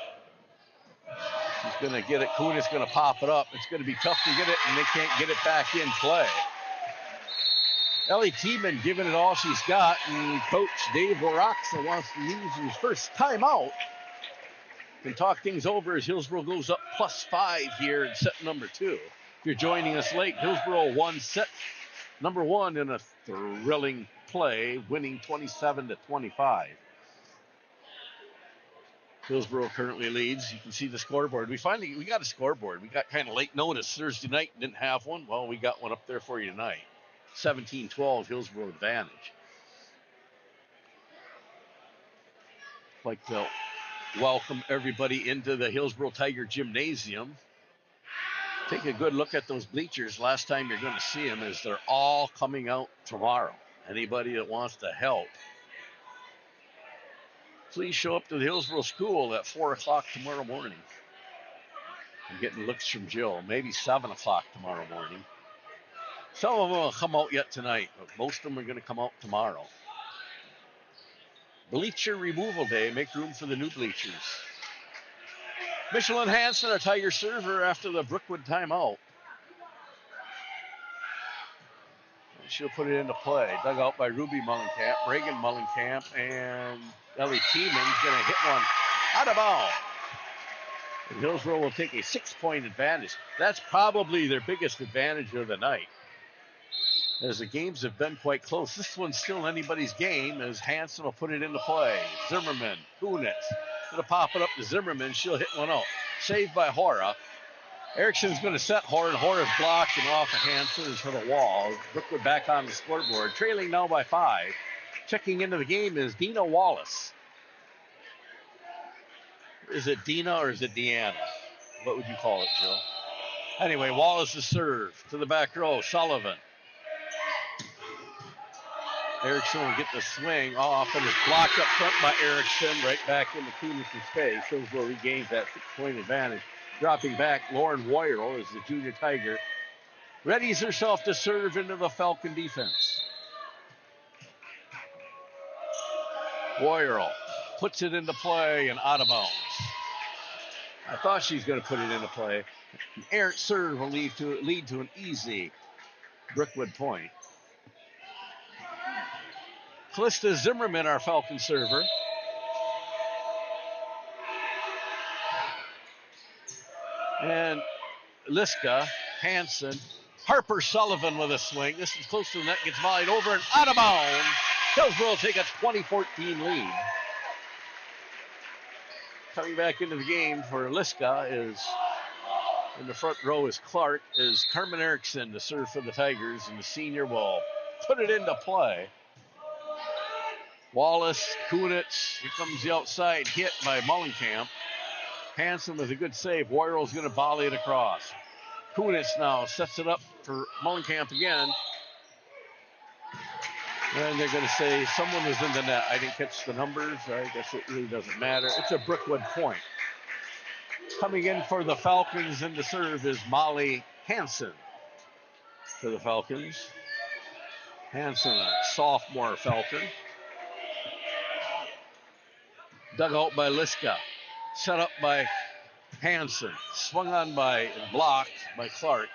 She's going to get it. Kunitz going to pop it up. It's going to be tough to get it, and they can't get it back in play. Ellie Tiemann giving it all she's got, and Coach Dave Laraxa wants to use his first timeout. Can talk things over as Hillsboro goes up +5 here in set number 2. If you're joining us late, Hillsboro won set number 1 in a thrilling play, winning 27-25. Hillsboro currently leads. You can see the scoreboard. We got a scoreboard. We got kind of late notice Thursday night, didn't have one. Well, we got one up there for you tonight. 17-12 Hillsboro advantage. I'd like to welcome everybody into the Hillsboro Tiger Gymnasium. Take a good look at those bleachers. Last time you're going to see them is they're all coming out tomorrow. Anybody that wants to help, please show up to the Hillsboro School at 4 o'clock tomorrow morning. I'm getting looks from Jill. Maybe 7 o'clock tomorrow morning. Some of them will come out yet tonight, but most of them are going to come out tomorrow. Bleacher removal day. Make room for the new bleachers. Michelin Hansen, our Tiger server, after the Brookwood timeout. She'll put it into play. Dug out by Ruby Mullenkamp, Reagan Mullenkamp, and Ellie Tiemann's going to hit one out of bounds. And Hillsboro will take a 6-point advantage. That's probably their biggest advantage of the night, as the games have been quite close. This one's still anybody's game, as Hansen will put it into play. Zimmerman, Kunitz, going to pop it up to Zimmerman. She'll hit one out. Saved by Hora. Erickson's going to set Hora, and Hora's blocked and off of Hansen is for the wall. Brookwood back on the scoreboard, trailing now by 5. Checking into the game is Dina Wallace. Is it Dina or is it Deanna? What would you call it, Joe? Anyway, Wallace is served to the back row. Sullivan. Erickson will get the swing off, and it's blocked up front by Erickson, right back into Kunitz's face. Hillsboro regains that 6-point advantage. Dropping back, Lauren Woyerl is the junior Tiger. Readies herself to serve into the Falcon defense. Woyerl puts it into play and out of bounds. I thought she's going to put it into play. An errant serve will lead to an easy Brookwood point. Calista Zimmerman, our Falcon server. And Liska, Hansen, Harper Sullivan with a swing. This is close to the net, gets volleyed over and out of bounds. Hillsboro will take a 20-14 lead. Coming back into the game for Liska is, in the front row is Clark, is Carmen Erickson to serve for the Tigers, and the senior will put it into play. Wallace, Kunitz, here comes the outside hit by Mullenkamp. Hansen with a good save. Woyerl's going to volley it across. Kunitz now sets it up for Mullenkamp again. And they're going to say someone was in the net. I didn't catch the numbers. I guess it really doesn't matter. It's a Brookwood point. Coming in for the Falcons and to serve is Molly Hansen for the Falcons. Hansen, a sophomore Falcon. Dug out by Liska. Set up by Hansen. Swung on by and blocked by Clark.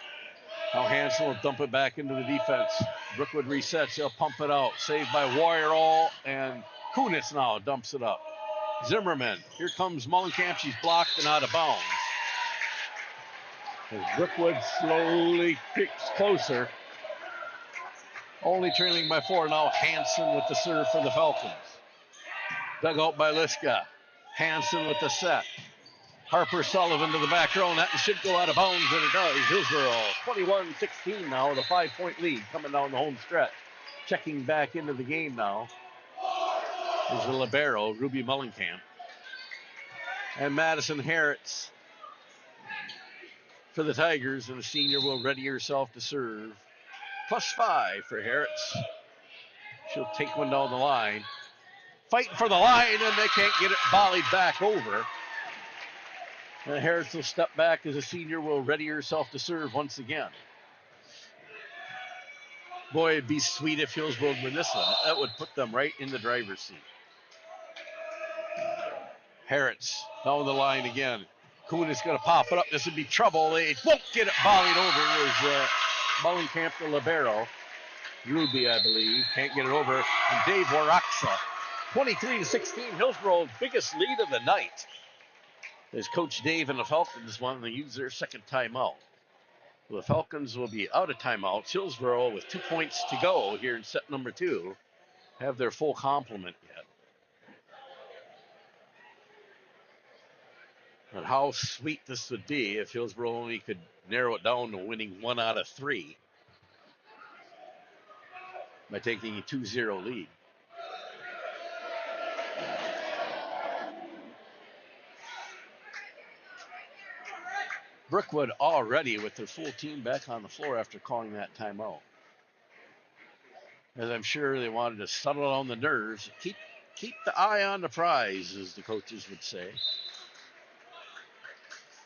Now Hansen will dump it back into the defense. Brookwood resets. He'll pump it out. Saved by Woyerl, and Kunitz now dumps it up. Zimmerman. Here comes Mullenkamp. She's blocked and out of bounds. As Brookwood slowly kicks closer. Only trailing by 4. Now Hansen with the serve for the Falcons. Dug out by Liska. Hansen with the set. Harper Sullivan to the back row, and that should go out of bounds, and it does. Hillsboro 21-16 now with a 5-point lead coming down the home stretch. Checking back into the game now is the libero, Ruby Mullenkamp. And Madison Harretts for the Tigers, and the senior will ready herself to serve. +5 for Harretts. She'll take one down the line. Fighting for the line, and they can't get it volleyed back over. And Harretts will step back as a senior will ready herself to serve once again. Boy, it'd be sweet if Hillsboro would win this one. That would put them right in the driver's seat. Harretts down the line again. Kuhn is going to pop it up. This would be trouble. They won't get it volleyed over. It was Mullenkamp, the libero. Ruby, I believe, can't get it over. And Dave Waraxa. 23-16, Hillsboro's biggest lead of the night. As Coach Dave and the Falcons want to use their second timeout. The Falcons will be out of timeouts. Hillsboro, with 2 points to go here in set number 2, have their full complement yet. And how sweet this would be if Hillsboro only could narrow it down to winning 1 out of 3 by taking a 2-0 lead. Brookwood already with their full team back on the floor after calling that timeout. As I'm sure they wanted to settle down the nerves. Keep the eye on the prize, as the coaches would say.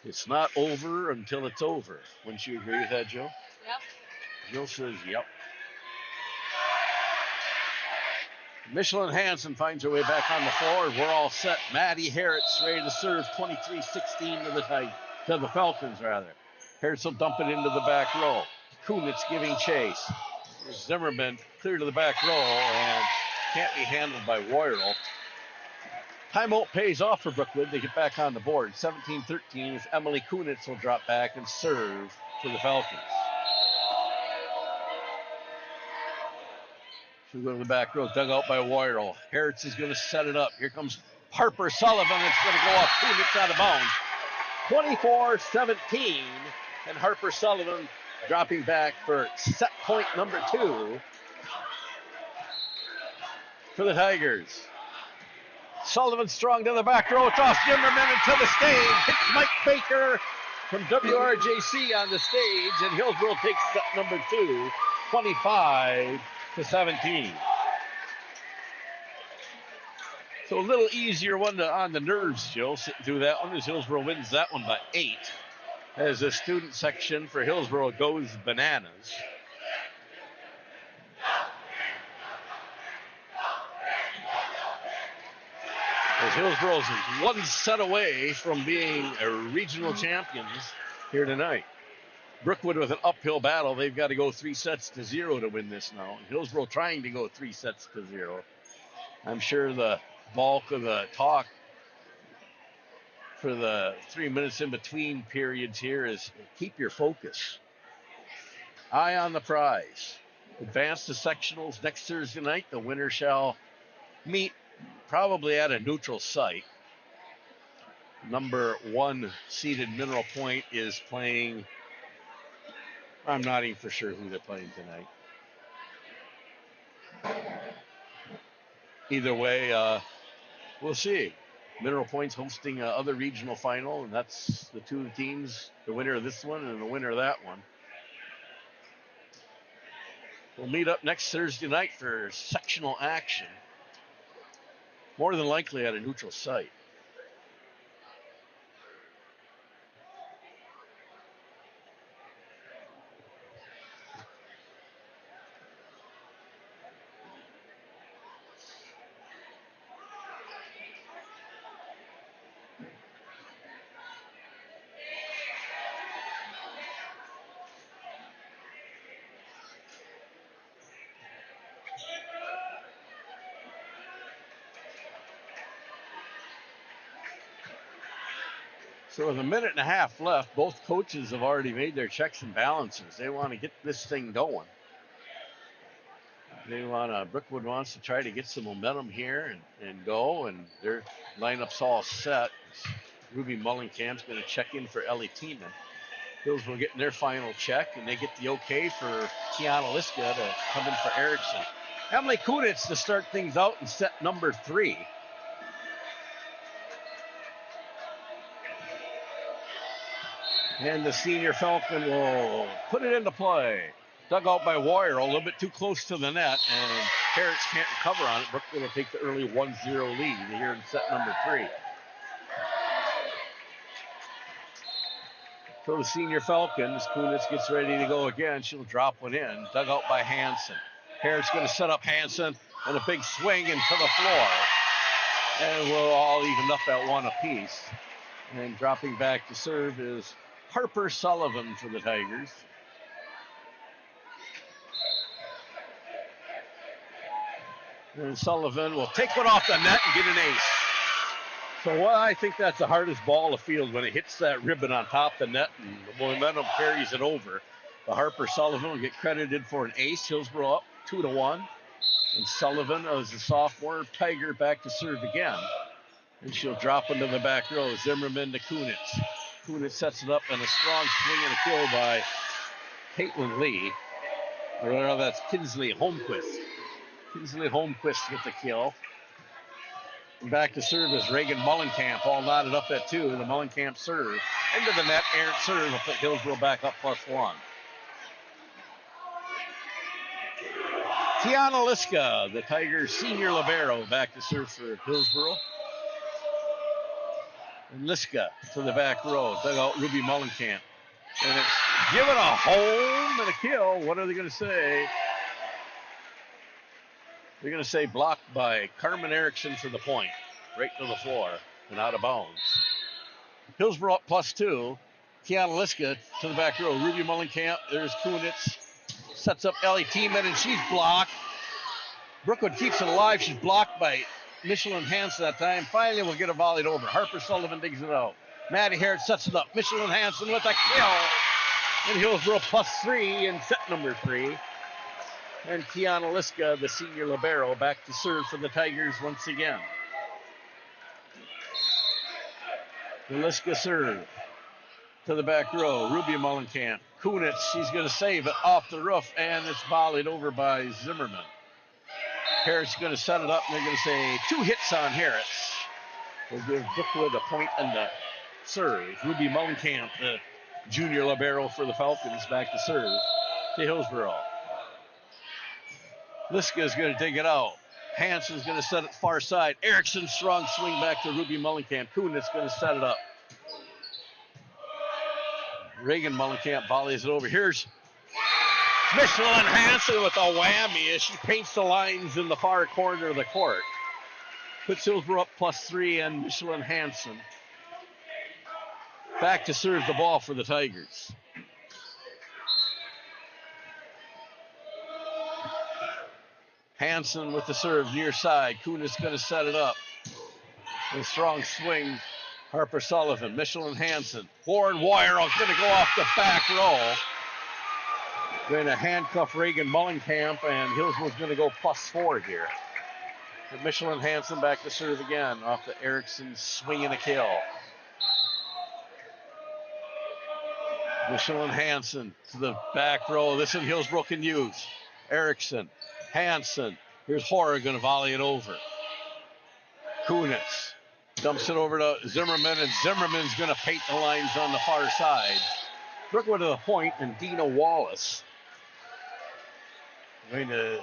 It's not over until it's over. Wouldn't you agree with that, Joe? Yep. Jill says, yep. Michelin Hansen finds her way back on the floor. We're all set. Maddie Harretts ready to serve 23-16 to the Falcons, rather. Harretts will dump it into the back row. Kunitz giving chase. Zimmerman clear to the back row and can't be handled by Woyerl. Timeout pays off for Brookwood. They get back on the board. 17-13 as Emily Kunitz will drop back and serve for the Falcons. She'll go to the back row, dug out by Wyrell. Hertz is going to set it up. Here comes Harper Sullivan. It's going to go off Kunitz out of bounds. 24-17, and Harper Sullivan dropping back for set point number 2 for the Tigers. Sullivan strong to the back row. It's off Zimmerman into the stage. Hits Mike Baker from WRJC on the stage, and Hillsboro takes set number 2, 25-17. So a little easier one on the nerves, Jill, sitting through that one as Hillsboro wins that one by 8. As the student section for Hillsboro goes bananas. As Hillsboro's one set away from being a regional champions here tonight. Brookwood with an uphill battle. They've got to go 3-0 to win this now. Hillsboro trying to go 3-0. I'm sure the bulk of the talk for the 3 minutes in between periods here is keep your focus. Eye on the prize. Advance to sectionals next Thursday night. The winner shall meet probably at a neutral site. Number 1 seeded Mineral Point is playing. I'm not even for sure who they're playing tonight. Either way, we'll see. Mineral Point's hosting other regional final, and that's the 2 teams, the winner of this one and the winner of that one. We'll meet up next Thursday night for sectional action. More than likely at a neutral site. So with a minute and a half left, both coaches have already made their checks and balances. They want to get this thing going. Brookwood wants to try to get some momentum here and go, and their lineup's all set. Ruby Mullenkamp's going to check in for Ellie Tiemann. Hillsboro getting their final check, and they get the okay for Tiana Liska to come in for Erickson. Emily Kunitz to start things out in set number 3. And the senior Falcon will put it into play. Dug out by Warrior, a little bit too close to the net, and Harris can't recover on it. Brookwood will take the early 1-0 lead here in set number 3. So the senior Falcons, Kunitz gets ready to go again. She'll drop one in. Dug out by Hansen. Harris going to set up Hansen, and a big swing into the floor. And we're all evened up at 1 apiece. And dropping back to serve is Harper Sullivan for the Tigers. And Sullivan will take one off the net and get an ace. So I think that's the hardest ball to field when it hits that ribbon on top of the net and the momentum carries it over. But Harper Sullivan will get credited for an ace. Hillsboro up 2-1. And Sullivan, as a sophomore, Tiger back to serve again. And she'll drop into the back row. Zimmerman to Kunitz. Kunitz sets it up and a strong swing and a kill by Caitlin Lee. Or no, that's Kinsley Holmquist. Kinsley Holmquist with the kill. And back to serve is Reagan Mullenkamp, all knotted up at 2. The Mullenkamp serve into the net. Errant serve will put Hillsboro back up +1. Tiana Liska, the Tigers' senior libero, back to serve for Hillsboro. And Liska to the back row, dug out Ruby Mullenkamp. And it's given a home and a kill. What are they going to say? They're going to say blocked by Carmen Erickson for the point. Right to the floor and out of bounds. Hillsboro up +2. Tiana Liska to the back row. Ruby Mullenkamp. There's Kunitz. Sets up Ellie Tiemann, and she's blocked. Brookwood keeps it alive. She's blocked by Michelin Hansen that time. Finally, we'll get it volleyed over. Harper Sullivan digs it out. Maddie Harris sets it up. Michelin Hansen with a kill. And Hillsboro +3 in set number 3. And Tiana Liska, the senior libero, back to serve for the Tigers once again. The Liska serve to the back row. Ruby Mullenkamp. Kunitz, she's going to save it off the roof, and it's volleyed over by Zimmerman. Harris is going to set it up, and they're going to say 2 hits on Harris. We'll give Brookwood a point and the serve. Ruby Mullenkamp, the junior libero for the Falcons, back to serve to Hillsboro. Liska is going to take it out. Hansen's going to set it far side. Erickson, strong swing back to Ruby Mullenkamp. Kunitz going to set it up. Reagan Mullenkamp volleys it over. Here's Michelin Hansen with a whammy as she paints the lines in the far corner of the court. Puts Hillsboro up +3 and Michelin Hansen back to serve the ball for the Tigers. Hansen with the serve near side. Kunitz going to set it up. A strong swing. Harper Sullivan, Michelin Hansen. Warren Wire is going to go off the back row. Going to handcuff Reagan Mullenkamp, and Hillsboro's going to go +4 here. And Michelin Hansen back to serve again off the Erickson swing and a kill. Michelin Hansen to the back row. This one Hillsboro can use. Erickson, Hansen. Here's Hora going to volley it over. Kunitz dumps it over to Zimmerman, and Zimmerman's going to paint the lines on the far side. Brookwood to the point, and Dina Wallace going to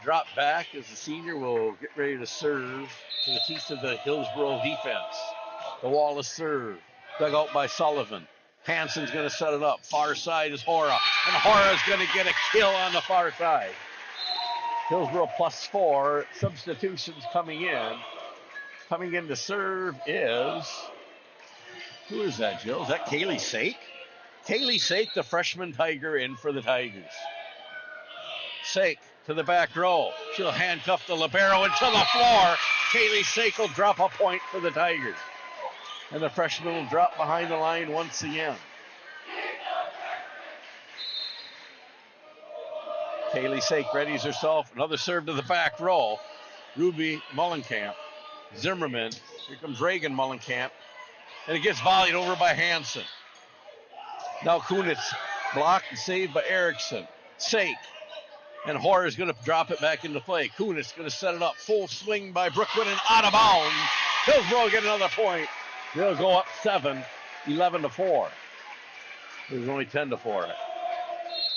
drop back as the senior will get ready to serve to the teeth of the Hillsboro defense. The Wallace serve, dug out by Sullivan. Hansen's going to set it up. Far side is Hora, and Hora's going to get a kill on the far side. Hillsboro +4. Substitutions coming in. Coming in to serve is, who is that, Jill? Is that Kaylee Sake? Kaylee Sake, the freshman Tiger, in for the Tigers. Sake to the back row. She'll handcuff the libero into the floor. Kaylee Sake will drop a point for the Tigers. And the freshman will drop behind the line once again. Kaylee Sake readies herself. Another serve to the back row. Ruby Mullenkamp. Zimmerman. Here comes Reagan Mullenkamp. And it gets volleyed over by Hansen. Now Kunitz blocked and saved by Erickson. Sake. And Hora is going to drop it back into play. Kunitz going to set it up. Full swing by Brookwood and out of bounds. Hillsboro get another point. They'll go up 7, 11-4. There's only 10-4.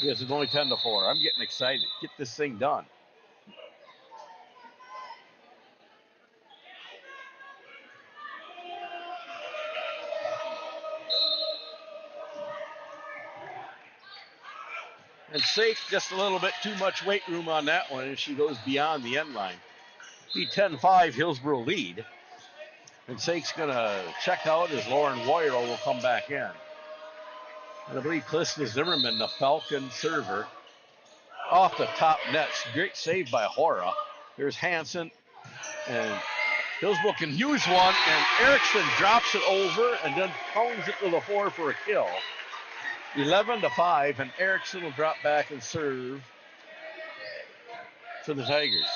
Yes, it's only 10-4. I'm getting excited. Get this thing done. And Sake, just a little bit too much weight room on that one, and she goes beyond the end line. Be 10-5 Hillsboro lead. And Sake's going to check out as Lauren Woyerl will come back in. And I believe Kalista Zimmerman, the Falcon server, off the top net. Great save by Hora. Here's Hansen. And Hillsboro can use one, and Erickson drops it over and then pounds it to the floor for a kill. 11-5, and Erickson will drop back and serve for the Tigers.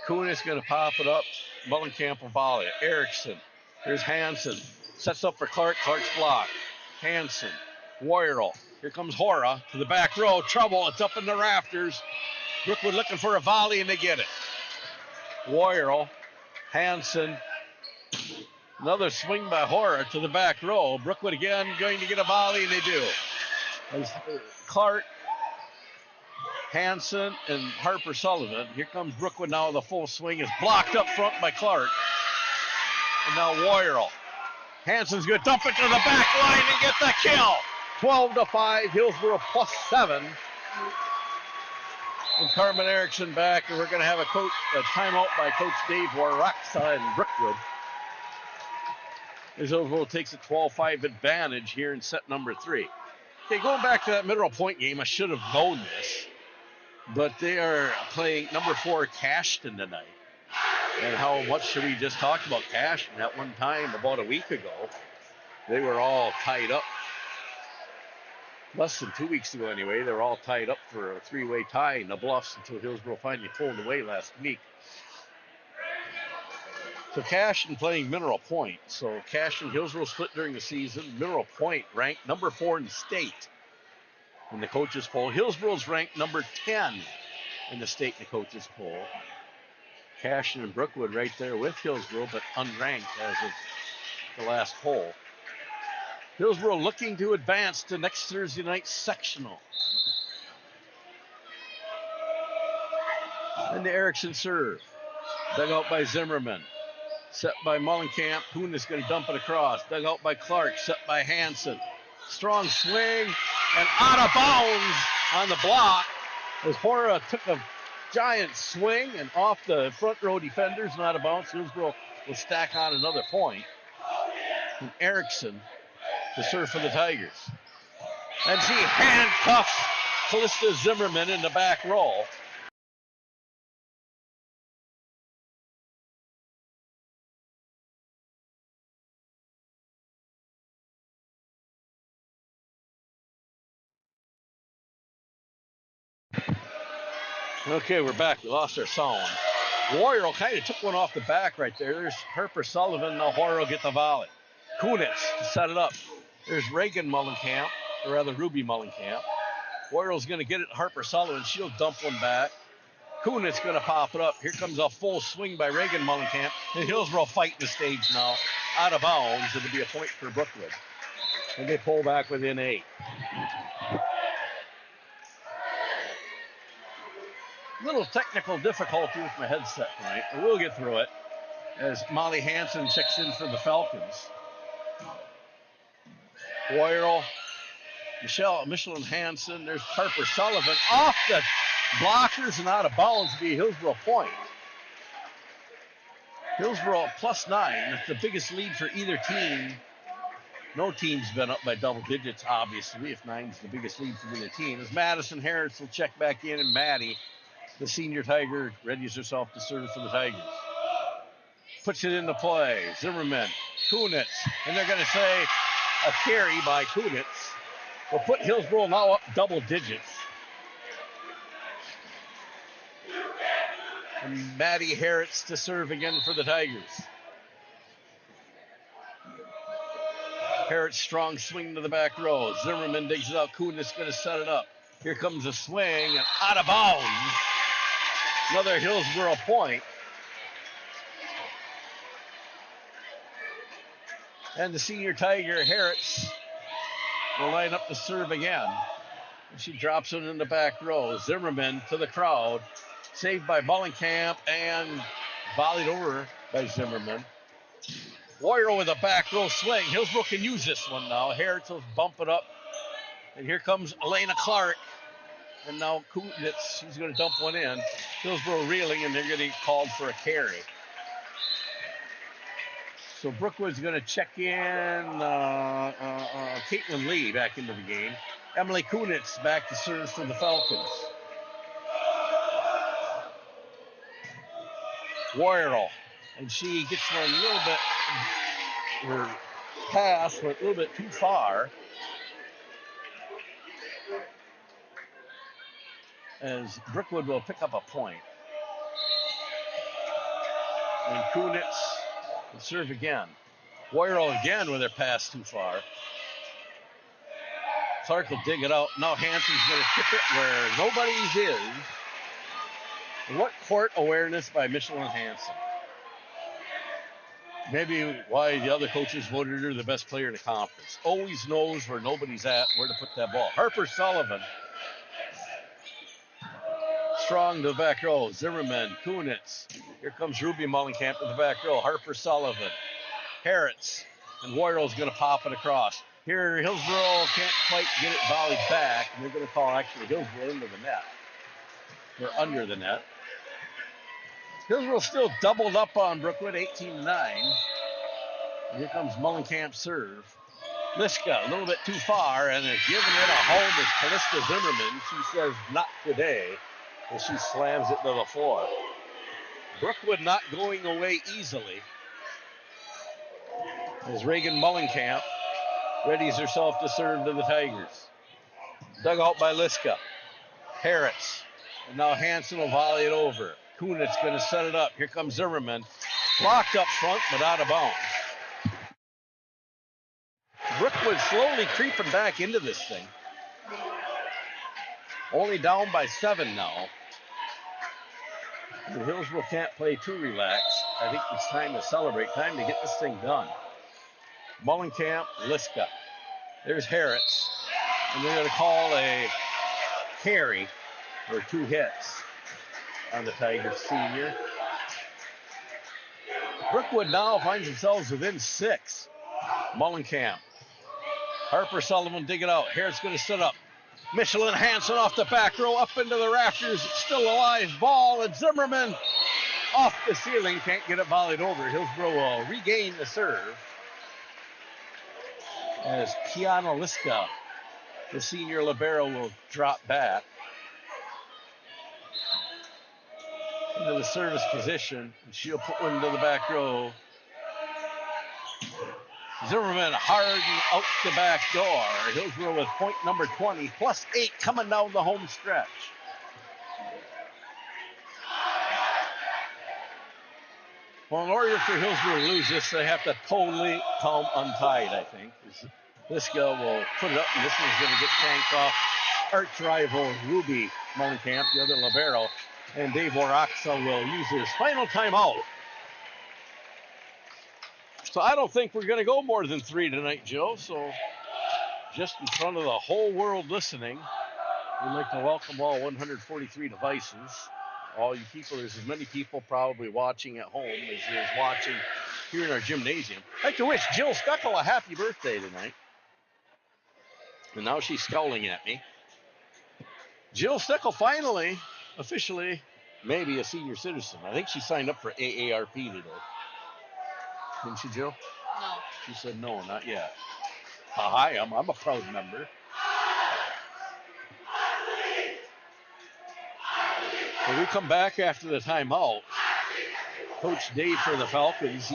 Kuhn is going to pop it up. Mullenkamp will volley it. Erickson. Here's Hansen. Sets up for Clark. Clark's blocked. Hansen. Woyerl. Here comes Hora to the back row. Trouble. It's up in the rafters. Brookwood looking for a volley, and they get it. Woyerl. Hansen. Another swing by Hora to the back row. Brookwood again going to get a volley, and they do. As Clark, Hansen, and Harper Sullivan. Here comes Brookwood now with a full swing. Is blocked up front by Clark. And now Woyerl. Hansen's going to dump it to the back line and get the kill. 12-5, Hillsboro +7. And Carmen Erickson back, and we're going to have a timeout by Coach Dave Waraxa in Brookwood. As Hillsboro takes a 12-5 advantage here in set number 3. Okay, going back to that Mineral Point game, I should have known this, but they are playing number 4 Cashton tonight. And how much we just talked about Cashton at one time about a week ago. They were all tied up. Less than 2 weeks ago, anyway, they were all tied up for a 3-way tie in the Bluffs until Hillsboro finally pulled away last week. So Cashton playing Mineral Point. So Cashton, Hillsboro split during the season. Mineral Point ranked number 4 in the state in the coaches poll. Hillsboro's ranked number 10 in the state in the coaches poll. Cashton and Brookwood right there with Hillsboro, but unranked as of the last poll. Hillsboro looking to advance to next Thursday night sectional. And the Erickson serve. Dug out by Zimmerman. Set by Mullenkamp. Kuhn is going to dump it across. Dug out by Clark. Set by Hansen. Strong swing. And out of bounds on the block as Hora took a giant swing and off the front row defenders and out of bounds. Hillsboro will stack on another point. And Erickson to serve for the Tigers. And she handcuffs Callista Zimmerman in the back row. Okay, we're back. We lost our sound. Warrior kind of took one off the back right there. There's Harper Sullivan. Now Warrior will get the volley. Kunitz to set it up. There's Reagan Mullenkamp, or rather Ruby Mullenkamp. Warrior's going to get it to Harper Sullivan. She'll dump one back. Kunitz going to pop it up. Here comes a full swing by Reagan Mullenkamp. And Hillsboro fighting the stage now. Out of bounds. It'll be a point for Brookwood. And they pull back within 8. Little technical difficulty with my headset tonight, but we'll get through it as Molly Hansen checks in for the Falcons. Boyle, Michelin Hansen, there's Harper Sullivan off the blockers and out of bounds to be Hillsboro point. Hillsboro +9, that's the biggest lead for either team. No team's been up by double digits, obviously, if 9's the biggest lead for either team. As Madison Harris will check back in, and Maddie, the senior Tiger, readies herself to serve for the Tigers. Puts it into play. Zimmerman, Kunitz, and they're going to say a carry by Kunitz will put Hillsboro now up double digits. And Maddie Harris to serve again for the Tigers. Harris strong swing to the back row. Zimmerman digs it out. Kunitz going to set it up. Here comes a swing and out of bounds. Another Hillsboro point. And the senior Tiger, Harris, will line up to serve again. And she drops it in the back row. Zimmerman to the crowd. Saved by Mullenkamp and volleyed over by Zimmerman. Warrior with a back row swing. Hillsboro can use this one now. Harris will bump it up. And here comes Elena Clark. And now Kunitz, she's going to dump one in. Hillsboro reeling, and they're getting called for a carry. So Brookwood's going to check in Caitlin Lee back into the game. Emily Kunitz back to serve for the Falcons. Warrior, and she gets one a little bit, her pass went a little bit too far. As Brookwood will pick up a point. And Kunitz will serve again. Warrior again with her pass too far. Clark will dig it out. Now Hansen's going to tip it where nobody's is. And what court awareness by Michelin Hansen. Maybe why the other coaches voted her the best player in the conference. Always knows where nobody's at, where to put that ball. Harper Sullivan. Strong to the back row. Zimmerman, Kunitz. Here comes Ruby Mullenkamp to the back row. Harper Sullivan. Harris. And Warrior's going to pop it across. Here, Hillsboro can't quite get it volleyed back. And they're going to call actually Hillsboro into the net. Or under the net. Hillsboro still doubled up on Brookwood, 18-9. And here comes Mullenkamp's serve. Liska a little bit too far, and is giving it a home is Callista Zimmerman. She says not today, and she slams it to the floor. Brookwood not going away easily as Reagan Mullenkamp readies herself to serve to the Tigers. Dug out by Liska. Harris. And now Hansen will volley it over. Kunitz going to set it up. Here comes Zimmerman. Blocked up front, but out of bounds. Brookwood slowly creeping back into this thing. Only down by 7 now. The Hillsboro can't play too relaxed. I think it's time to celebrate, time to get this thing done. Mullenkamp, Liska. There's Harris. And they're going to call a carry or 2 hits on the Tigers senior. Brookwood now finds themselves within 6. Mullenkamp. Harper Sullivan dig it out. Harris going to set up. Michelin Hansen off the back row, up into the rafters. Still a live ball, and Zimmerman off the ceiling. Can't get it volleyed over. Hillsboro will regain the serve as Kiana Liska, the senior libero, will drop back into the service position, and she'll put one to the back row. Zimmerman hard and out the back door. Hillsboro with point number 20, plus 8 coming down the home stretch. Well, in order for Hillsboro to lose this, they have to totally come untied, I think. Liska will put it up, and this one's going to get tanked off. Arch rival Ruby Mullenkamp, the other libero, and Dave Waraxa will use his final timeout. So I don't think we're going to go more than 3 tonight, Joe. So just in front of the whole world listening, we'd like to welcome all 143 devices. All you people, there's as many people probably watching at home as there's watching here in our gymnasium. I'd like to wish Jill Stuckel a happy birthday tonight. And now she's scowling at me. Jill Stuckel finally, officially, maybe a senior citizen. I think she signed up for AARP today. Didn't she, Jill? No. She said no, not yet. I am. I'm a proud member. When we come back after the timeout, Coach Dave for the Falcons,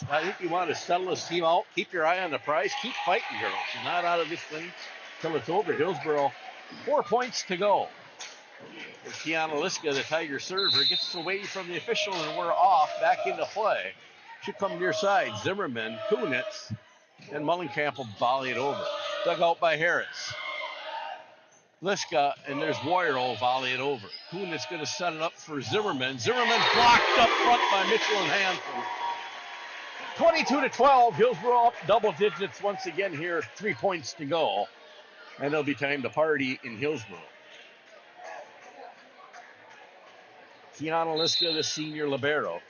I think you want to settle his team out, keep your eye on the prize, keep fighting, girls. You're not out of this thing till it's over. Hillsboro, 4 points to go. As Kiana Liska, the Tiger server, gets away from the official, and we're off back into play. Should come near side. Zimmerman, Kunitz, and Mullenkamp will volley it over. Dug out by Harris. Liska, and there's Warrior will volley it over. Kunitz going to set it up for Zimmerman. Zimmerman blocked up front by Michelin Hansen. 22-12. Hillsboro up double digits once again here. 3 points to go. And it'll be time to party in Hillsboro. Kiana Liska, the senior libero.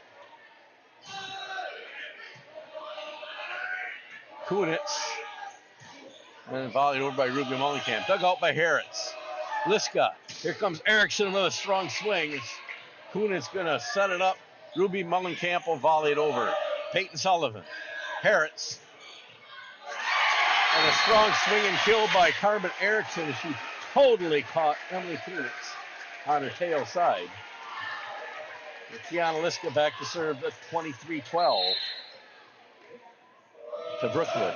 Kunitz, and volleyed over by Ruby Mullenkamp. Dug out by Harris. Liska. Here comes Erickson with a strong swing. Kunitz going to set it up. Ruby Mullenkamp will volley it over. Peyton Sullivan. Harris. And a strong swing and kill by Carmen Erickson as she totally caught Emily Kunitz on her tail side. And Kiana Liska back to serve at 23-12. To Brookwood.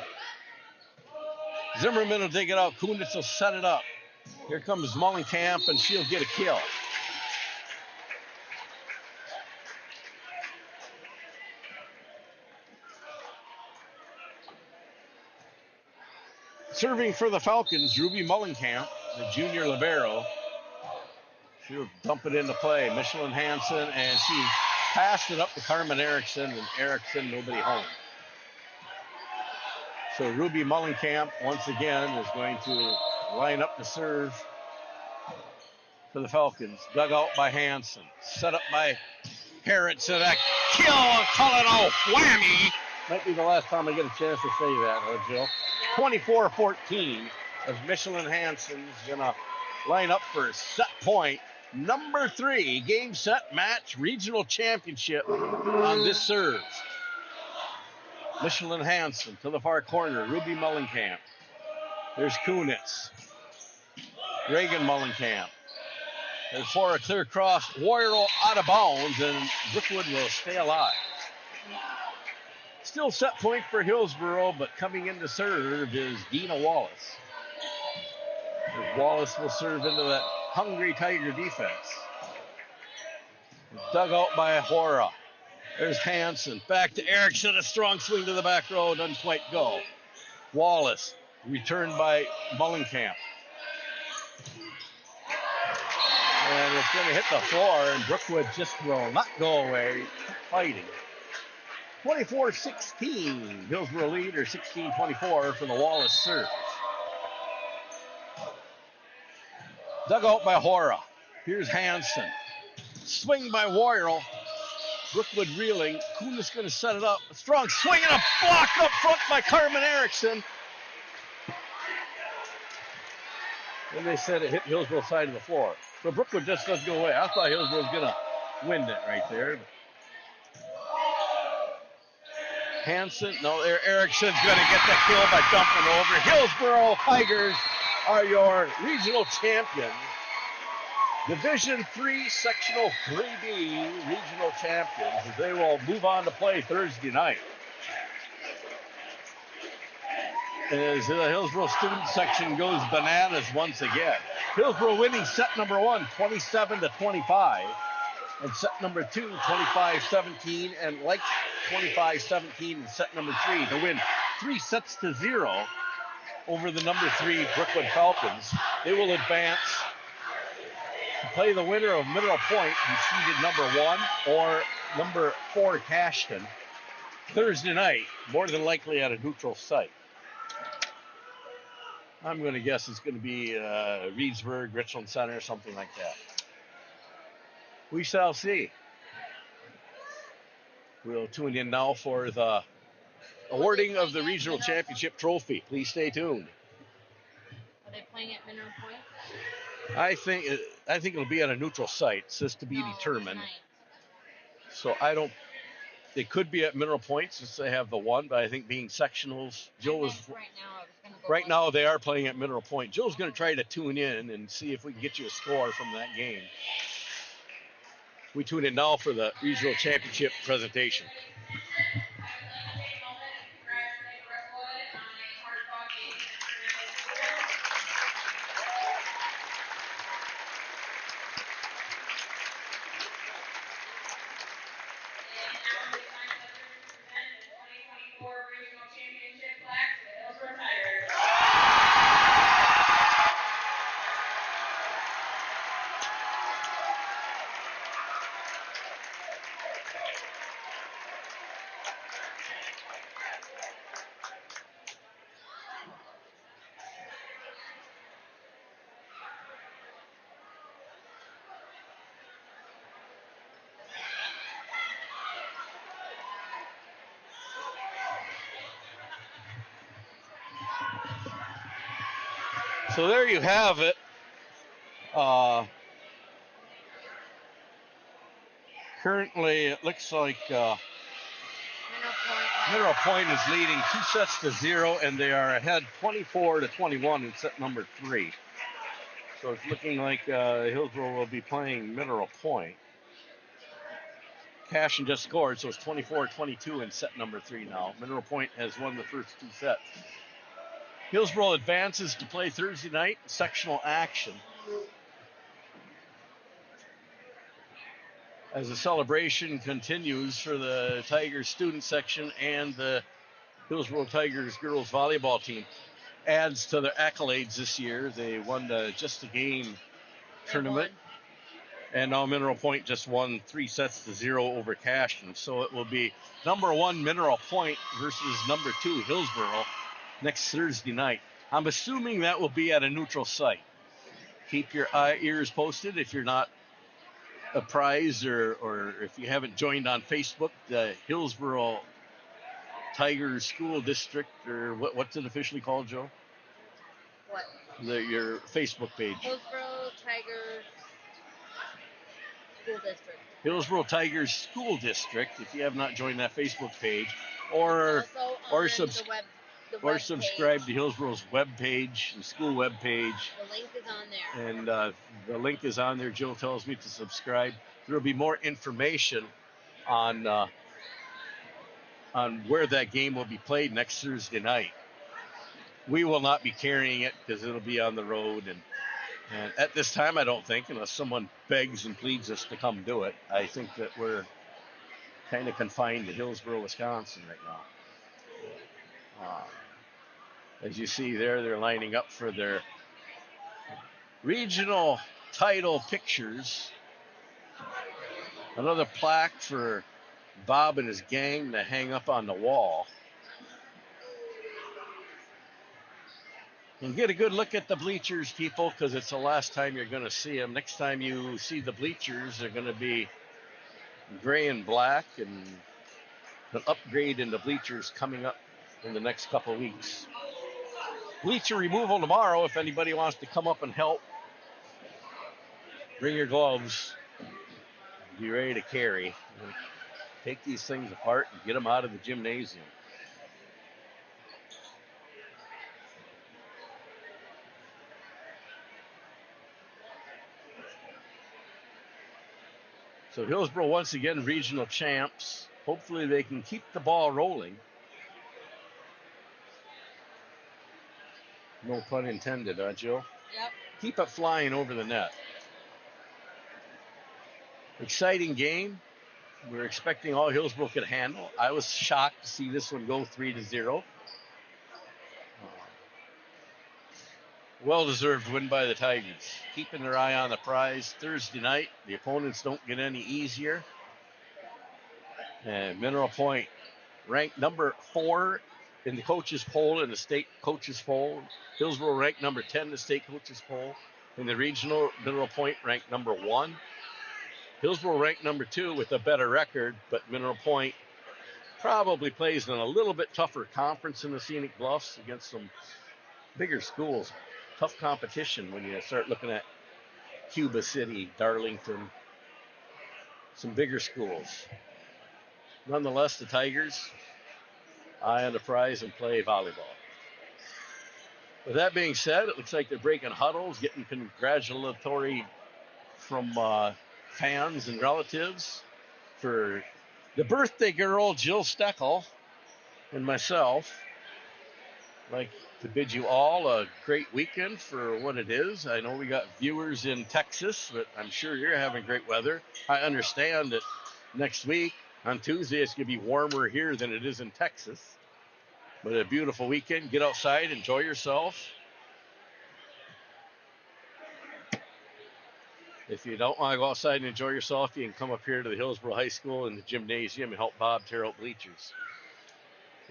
Zimmerman will dig it out. Kunitz will set it up. Here comes Mullenkamp, and she'll get a kill. Serving for the Falcons, Ruby Mullenkamp, the junior libero. She'll dump it into play. Michelin Hansen, and she passed it up to Carmen Erickson, and Erickson, nobody home. So Ruby Mullenkamp, once again, is going to line up to serve for the Falcons. Dug out by Hansen. Set up by Harris. And a kill, call it off. Whammy. Might be the last time I get a chance to say that, huh, Jill? 24-14 as Michelin Hansen's going to line up for set point number 3. Game, set, match, regional championship on this serve. Michelin Hansen to the far corner. Ruby Mullenkamp. There's Kunitz. Reagan Mullenkamp. There's for a clear cross. Warrior out of bounds, and Brookwood will stay alive. Still set point for Hillsboro, but coming in to serve is Dina Wallace. Wallace will serve into that hungry Tiger defense. Dug out by Hora. There's Hansen. Back to Erickson. A strong swing to the back row. Doesn't quite go. Wallace. Returned by Mullenkamp. And it's going to hit the floor, and Brookwood just will not go away. Fighting. 24-16. Hillsboro lead, or 16-24 for the Wallace serve. Dug out by Hora. Here's Hansen. Swing by Warrior. Brookwood reeling. Kuhn going to set it up. A strong swing and a block up front by Carmen Erickson. And they said it hit Hillsboro's side of the floor. So Brookwood just doesn't go away. I thought Hillsboro was going to win it right there. Hansen, no, Erickson's going to get the kill by dumping over. Hillsboro Tigers are your regional champions. Division 3, Sectional 3B regional champions. They will move on to play Thursday night. As the Hillsboro student section goes bananas once again. Hillsboro winning set number 1, 27-25. And set number 2, 25-17. And like 25-17 in set number 3 to win 3-0 over the number 3 Brookwood Falcons. They will advance to play the winner of Mineral Point, who's seeded number 1, or number 4 Cashton, Thursday night, more than likely at a neutral site. I'm going to guess it's going to be Reedsburg, Richland Center, something like that. We shall see. We'll tune in now for the awarding of the regional championship trophy. Please stay tuned. Are they playing at Mineral Point? I think it'll be at a neutral site. It's just to be determined. So I don't. They could be at Mineral Point since they have the 1, but I think being sectionals, Jill is right now they are playing at Mineral Point. Jill's going to try to tune in and see if we can get you a score from that game. We tune in now for the regional championship presentation. So there you have it. Currently, it looks like Mineral Point is leading 2-0, and they are ahead 24-21 in set number 3. So it's looking like Hillsboro will be playing Mineral Point. Cashin just scored, so it's 24-22 in set number 3 now. Mineral Point has won the first 2 sets. Hillsboro advances to play Thursday night sectional action. As the celebration continues for the Tigers student section and the Hillsboro Tigers girls volleyball team. Adds to their accolades this year. They won the Just a Game tournament. And now Mineral Point just won 3-0 over Cashton. So it will be number 1 Mineral Point versus number 2 Hillsboro next Thursday night. I'm assuming that will be at a neutral site. Keep your ears posted if you're not apprised or if you haven't joined on Facebook, the Hillsboro Tigers School District, or what's it officially called, Joe? What? Your Facebook page. Hillsboro Tigers School District. Hillsboro Tigers School District, if you have not joined that Facebook page, or subscribe to Hillsboro's web page, the school web page. The link is on there. And the link is on there. Jill tells me to subscribe. There will be more information on where that game will be played next Thursday night. We will not be carrying it because it'll be on the road, and at this time, I don't think, unless someone begs and pleads us to come do it, I think that we're kind of confined to Hillsboro, Wisconsin right now. As you see there, they're lining up for their regional title pictures. Another plaque for Bob and his gang to hang up on the wall. And get a good look at the bleachers, people, because it's the last time you're going to see them. Next time you see the bleachers, they're going to be gray and black, and an upgrade in the bleachers coming up in the next couple of weeks. Bleacher removal tomorrow. If anybody wants to come up and help, bring your gloves. Be ready to carry. Take these things apart and get them out of the gymnasium. So Hillsboro once again regional champs. Hopefully they can keep the ball rolling. No pun intended, huh, Jill? Yep. Keep it flying over the net. Exciting game. We're expecting all Hillsboro could handle. I was shocked to see this one go 3-0. Well-deserved win by the Tigers. Keeping their eye on the prize. Thursday night, the opponents don't get any easier. And Mineral Point ranked number 4 in the coaches poll, in the state coaches poll. Hillsboro ranked number 10 in the state coaches poll. In the regional, Mineral Point ranked number 1. Hillsboro ranked number 2 with a better record, but Mineral Point probably plays in a little bit tougher conference in the Scenic Bluffs against some bigger schools. Tough competition when you start looking at Cuba City, Darlington, some bigger schools. Nonetheless, the Tigers, eye on the prize and play volleyball. With that being said, it looks like they're breaking huddles, getting congratulatory from fans and relatives for the birthday girl, Jill Steckel, and myself. I'd like to bid you all a great weekend for what it is. I know we got viewers in Texas, but I'm sure you're having great weather. I understand that next week, on Tuesday, it's going to be warmer here than it is in Texas. But a beautiful weekend. Get outside, enjoy yourself. If you don't want to go outside and enjoy yourself, you can come up here to the Hillsboro High School and the gymnasium and help Bob tear out bleachers.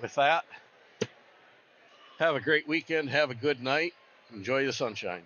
With that, have a great weekend. Have a good night. Enjoy the sunshine.